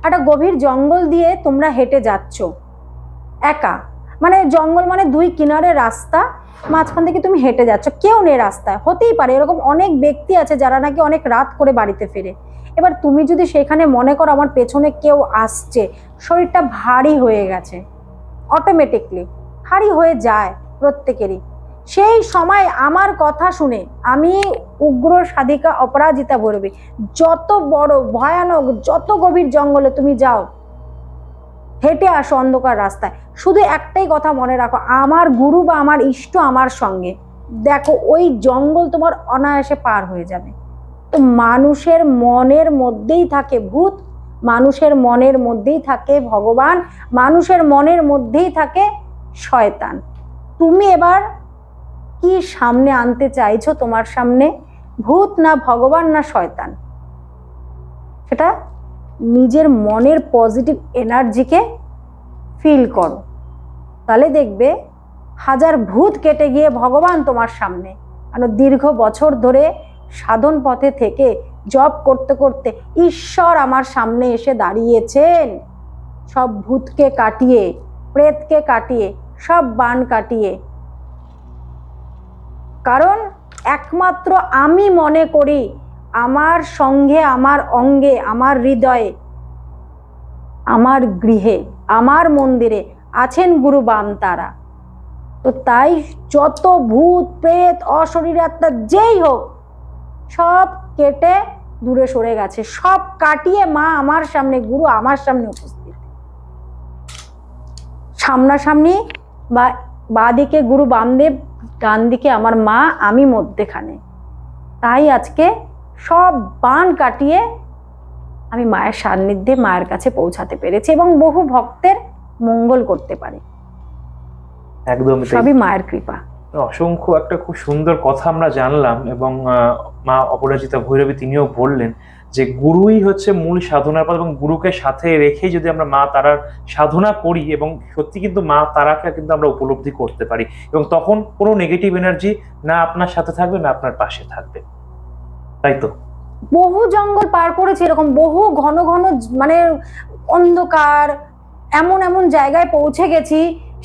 একটা গভীর জঙ্গল দিয়ে তোমরা হেঁটে যাচ্ছ একা, মানে জঙ্গল মানে দুই কিনারে রাস্তা, মাঝখান থেকে তুমি হেঁটে যাচ্ছ, কেউ নেই রাস্তায়। হতেই পারে এরকম অনেক ব্যক্তি আছে যারা নাকি অনেক রাত করে বাড়িতে ফেরে। এবার তুমি যদি সেখানে মনে করো আমার পেছনে কেউ আসছে, শরীরটা ভারী হয়ে গেছে, অটোমেটিকলি ভারী হয়ে যায় প্রত্যেকেরই। সেই সময় আমার কথা শুনে, আমি উগ্র সাধিকা অপরাজিতা বলবি, যত বড় ভয়ানক, যত গভীর জঙ্গলে তুমি যাও, হেঁটে আসো অন্ধকার রাস্তায়, শুধু একটাই কথা মনে রাখো, আমার গুরু বা আমার ইষ্ট আমার সঙ্গে, দেখো ওই জঙ্গল তোমার অনায়াসে পার হয়ে যাবে। তো মানুষের মনের মধ্যেই থাকে ভূত, মানুষের মনের মধ্যেই থাকে ভগবান, মানুষের মনের মধ্যেই থাকে শয়তান। তুমি এবার কি সামনে আনতে চাইছো তোমার সামনে, ভূত না ভগবান না শয়তান? সেটা নিজের মনের পজিটিভ এনার্জিকে ফিল করো, তাহলে দেখবে হাজার ভূত কেটে গিয়ে ভগবান তোমার সামনে। কারণ দীর্ঘ বছর ধরে সাধন পথে থেকে জপ করতে করতে ঈশ্বর আমার সামনে এসে দাঁড়িয়েছেন, সব ভূতকে কাটিয়ে, প্রেতকে কাটিয়ে, সব বান কাটিয়ে। কারণ একমাত্র আমি মনে করি আমার সঙ্গে, আমার অঙ্গে, আমার হৃদয়ে, আমার গৃহে, আমার মন্দিরে আছেন গুরু বামতারা। তো তাই যত ভূত প্রেত অশরীরী আত্মা যেই হোক, সব কেটে দূরে সরে গেছে, সব কাটিয়ে মা আমার সামনে, গুরু আমার সামনে উপস্থিত। সামনাসামনি বা বাঁদিকে গুরু বামদেব, ডান দিকে আমার মা, আমি মধ্যেখানে। তাই আজকে সব বান কাটিয়ে আমি মায়ের সান্নিধ্যে, মায়ের কাছে পৌঁছাতে পেরেছি এবং বহু ভক্তের মঙ্গল করতে পারি। একদম সবই মায়ের কৃপা। অসংখ্য একটা খুব সুন্দর কথা আমরা জানলাম, এবং মা অপরাজিতা ভৈরবী তিনিও বললেন যে গুরুই হচ্ছে মূল সাধনার পথ, এবং গুরুকে সাথে রেখেই যদি আমরা মা তারার সাধনা করি, এবং সত্যি কিন্তু মা তারাকে কিন্তু আমরা উপলব্ধি করতে পারি, এবং তখন কোনো নেগেটিভ এনার্জি না আপনার সাথে থাকবে না আপনার পাশে থাকবে, তাই তো? বহু জঙ্গল পার করেছি, এরকম বহু ঘন ঘন মানে অন্ধকার, এমন এমন জায়গায় পৌঁছে গেছি,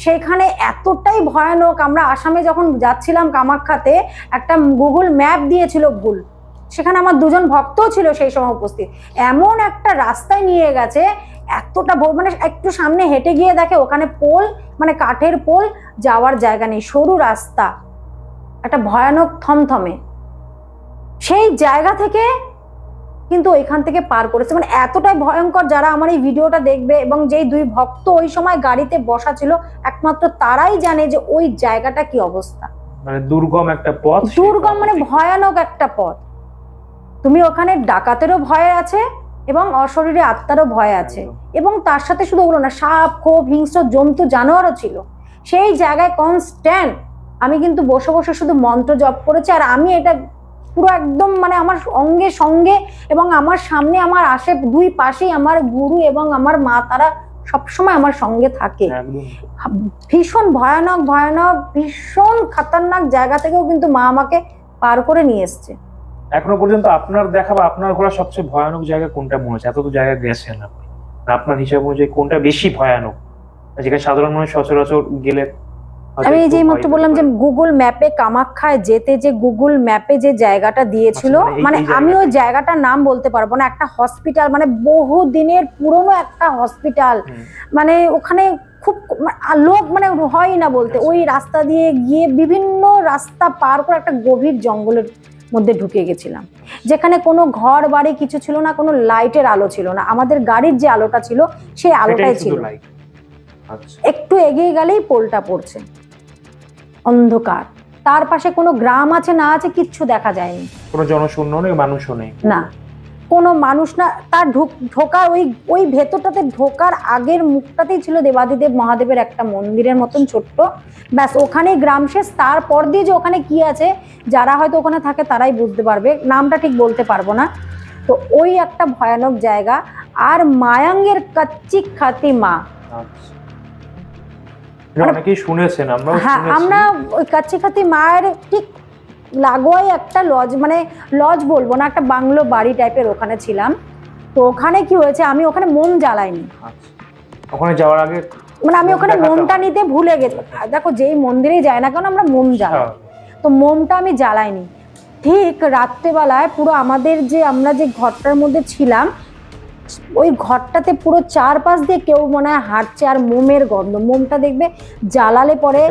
সেখানে এতটাই ভয়ানক। আমরা আসামে যখন যাচ্ছিলাম কামাখ্যাতে, একটা গুগল ম্যাপ দিয়েছিল ভুল, সেখানে আমার দুজন ভক্তও ছিল সেই সময় উপস্থিত। এমন একটা রাস্তায় নিয়ে গেছে, এতটা মানে একটু সামনে হেঁটে গিয়ে দেখে ওখানে পোল, মানে কাঠের পোল, যাওয়ার জায়গা নেই, সরু রাস্তা, একটা ভয়ানক থমথমে। সেই জায়গা থেকে কিন্তু ওইখান থেকে পার করেছে, মানে এতটাই ভয়ঙ্কর। যারা আমার এই ভিডিওটা দেখবে এবং যেই দুই ভক্ত ওই সময় গাড়িতে বসা ছিল, একমাত্র তারাই জানে যে ওই জায়গাটা কি অবস্থা। মানে দুর্গম একটা পথ, দুর্গম মানে ভয়ানক একটা পথ। তুমি ওখানে ডাকাতেরও ভয় আছে এবং অশরীরী আত্মারও ভয় আছে, এবং তার সাথে শুধু ওগুলো না, সাপ, খোপ, হিংস্র জন্তু, জানোয়ারও ছিল। সেই জায়গায় কনস্ট্যান্ট আমি কিন্তু বসে বসে শুধু মন্ত্র জপ করেছি, আর আমি এটা পুরো একদম মানে আমার অঙ্গে সঙ্গে, এবং আমার সামনে, আমার আশে দুই পাশেই আমার গুরু এবং আমার মা, তারা সবসময় আমার সঙ্গে থাকে। ভীষণ ভয়ানক ভয়ানক, ভীষণ খতরনাক জায়গা থেকেও কিন্তু মা আমাকে পার করে নিয়ে এসছে। এখনো পর্যন্ত আপনার দেখা বা আপনার ঘোরা সবচেয়ে ভয়ানক জায়গা কোনটা মনে হচ্ছে? এত তো জায়গা গেছেন আপনি, আপনার হিসাব অনুযায়ী কোনটা বেশি ভয়ানক, যেখানে সাধারণ মানুষ সচরাচর গেলে? আমি এই যে মাত্র বললাম যে গুগল ম্যাপে কামাখ্যায় যেতে যে গুগল ম্যাপে যে জায়গাটা দিয়েছিল, মানে আমি ওই জায়গাটার নাম বলতে পারবো না, একটা হসপিটাল, মানে বহু দিনের পুরনো একটা হসপিটাল, মানে ওখানে খুব লোক মানে হয় না বলতে, ওই রাস্তা দিয়ে গিয়ে বিভিন্ন রাস্তা পার করে একটা গভীর জঙ্গলের মধ্যে ঢুকে গেছিলাম, যেখানে কোনো ঘর বাড়ি কিছু ছিল না, কোনো লাইটের আলো ছিল না, আমাদের গাড়ির যে আলোটা ছিল সেই আলোটাই ছিল। একটু এগিয়ে গেলেই পোলটা পড়ছে, অন্ধকার, তার পাশে কোনো গ্রাম আছে না আছে কিচ্ছু দেখা যায়নি, কোনো জনশূন্য নেই, মানুষও নেই, না কোনো মানুষ না। তার ঢোকার ওই ভেতরটাতে ঢোকার আগের মুখটাতেই ছিল দেবাদিদেব মহাদেবের একটা মন্দিরের মতন ছোট্ট, ব্যাস ওখানেই গ্রাম শেষ। তারপর দিয়ে যে ওখানে কি আছে, যারা হয়তো ওখানে থাকে তারাই বুঝতে পারবে, নামটা ঠিক বলতে পারবো না। তো ওই একটা ভয়ানক জায়গা। আর মায়াঙ্গের কাচ্চি খাতি মা, অনেকেই শুনেছেন, হ্যাঁ আমরা ওই কাচ্চি খাতি মায়ের ঠিক লাগোয়াই একটা লজ, মানে লজ বলবো না, একটা বাংলো বাড়ি টাইপের ওখানে ছিলাম। তো ওখানে কি হয়েছে, আমি ওখানে মোম জ্বালাইনি, ওখানে যাওয়ার আগে মানে আমি ওখানে মোমটা নিতে ভুলে গেছি। দেখো যেই মন্দিরেই যাই না কেন আমরা মোম জ্বালাই, তো মোমটা আমি জ্বালাইনি। ঠিক রাত্রেবেলায় পুরো আমাদের যে আমরা যে ঘরটার মধ্যে ছিলাম ওই ঘরটাতে পুরো চারপাশ দিয়ে কেউ মনে হয় হাঁটছে, আর মোমের গন্ধ, মোমটা দেখবে জ্বালালে পরে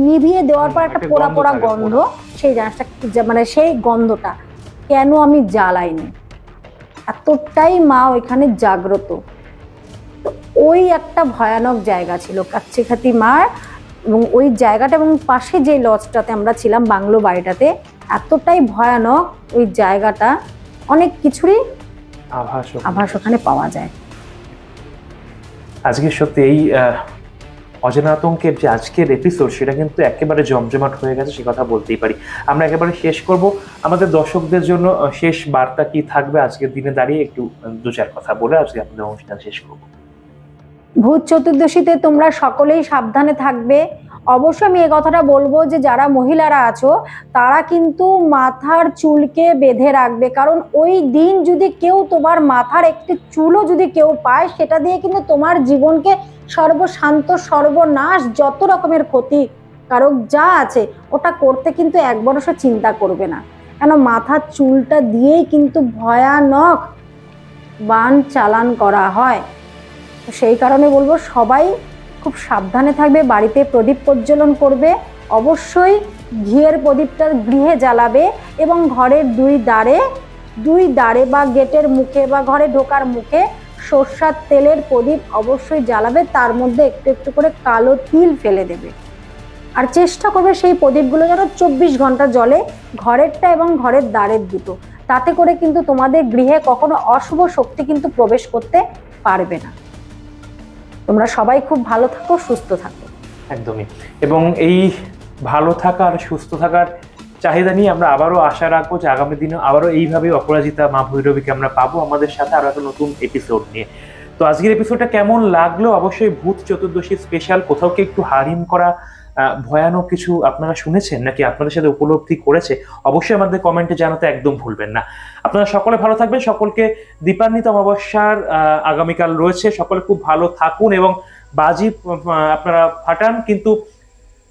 নিভিয়ে দেওয়ার পর একটা পোড়া পোড়া গন্ধ, সেই জিনিসটা মানে সেই গন্ধটা কেন আমি জ্বালাইনি, এতটাই মা ওইখানে জাগ্রত। তো ওই একটা ভয়ানক জায়গা ছিল কাচ্চি খাতি মার, এবং ওই জায়গাটা এবং পাশে যে লজটাতে আমরা ছিলাম বাংলো বাড়িটাতে, এতটাই ভয়ানক ওই জায়গাটা, অনেক কিছুরই আভাস ওখানে পাওয়া যায়। আজকে সত্যি এই অজানা আতঙ্কের যে আজকের এপিসোড, সেটা কিন্তু একেবারে জমজমাট হয়ে গেছে, সে কথা বলতেই পারি। আমরা একেবারে শেষ করব, আমাদের দর্শকদের জন্য শেষ বার্তা কি থাকবে আজকের দিনে দাঁড়িয়ে, একটু দু চার কথা বলে আজকে আপনাদের অনুষ্ঠান শেষ করব। ভূত চতুর্দশীতে তোমরা সকলেই সাবধানে থাকবে। অবশ্যই আমি এই কথাটা বলবো যে যারা মহিলারা আছো তারা কিন্তু মাথার চুলকে বেঁধে রাখবে, কারণ ওই দিন যদি কেউ তোমার মাথার একটি চুলও যদি কেউ পায়, সেটা দিয়ে কিন্তু তোমার জীবনকে সর্বশান্ত সর্বনাশ যত রকমের ক্ষতি কারক যা আছে ওটা করতে কিন্তু একবারও সে চিন্তা করবে না, কেন মাথার চুলটা দিয়েই কিন্তু ভয়ানক বান চালান করা হয়। সেই কারণে বলবো সবাই খুব সাবধানে থাকবে, বাড়িতে প্রদীপ প্রজ্বলন করবে, অবশ্যই ঘিয়ের প্রদীপটা গৃহে জ্বালাবে, এবং ঘরের দুই দাঁড়ে বা গেটের মুখে বা ঘরে ঢোকার মুখে সরষার তেলের প্রদীপ অবশ্যই জ্বালাবে, তার মধ্যে একটু একটু করে কালো তিল ফেলে দেবে, আর চেষ্টা করবে সেই প্রদীপগুলো যেন 24 ঘন্টা জ্বলে, ঘরেরটা এবং ঘরের দ্বারের দুটো, তাতে করে কিন্তু তোমাদের গৃহে কখনো অশুভ শক্তি কিন্তু প্রবেশ করতে পারবে না। তোমরা সবাই খুব ভালো থাকো, সুস্থ থাকো। একদমই, এবং এই ভালো থাকার সুস্থ থাকার চাহিদা নিয়ে আমরা আবারও আশা রাখবো যে আগামী দিনে আবারও এইভাবে অপরাজিতা মা ভৈরবীকে আমরা পাবো আমাদের সাথে আরো একটা নতুন এপিসোড নিয়ে। তো আজকের এপিসোডটা কেমন লাগলো, অবশ্যই ভূত চতুর্দশী স্পেশাল, কোথাও কি একটু হারিম করা ভয়ানক কিছু আপনারা শুনেছেন নাকি আপনাদের সাথে উপলব্ধি করেছে, অবশ্যই আমাদের কমেন্টে জানাতে একদম ভুলবেন না। আপনারা সকলে ভালো থাকবেন, সকলকে দীপান্বিত অমাবস্যার আগামীকাল রয়েছে, সকলে খুব ভালো থাকুন এবং বাজি আপনারা ফাটান, কিন্তু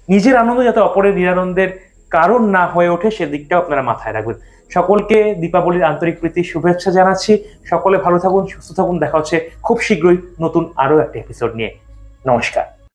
নিজের আনন্দ যাতে অপরের নিরানন্দের কারণ না হয়ে ওঠে সেদিকটাও আপনারা মাথায় রাখবেন। সকলকে দীপাবলির আন্তরিক প্রীতি শুভেচ্ছা জানাচ্ছি, সকলে ভালো থাকুন, সুস্থ থাকুন, দেখা হচ্ছে খুব শীঘ্রই নতুন আরো একটা এপিসোড নিয়ে। নমস্কার।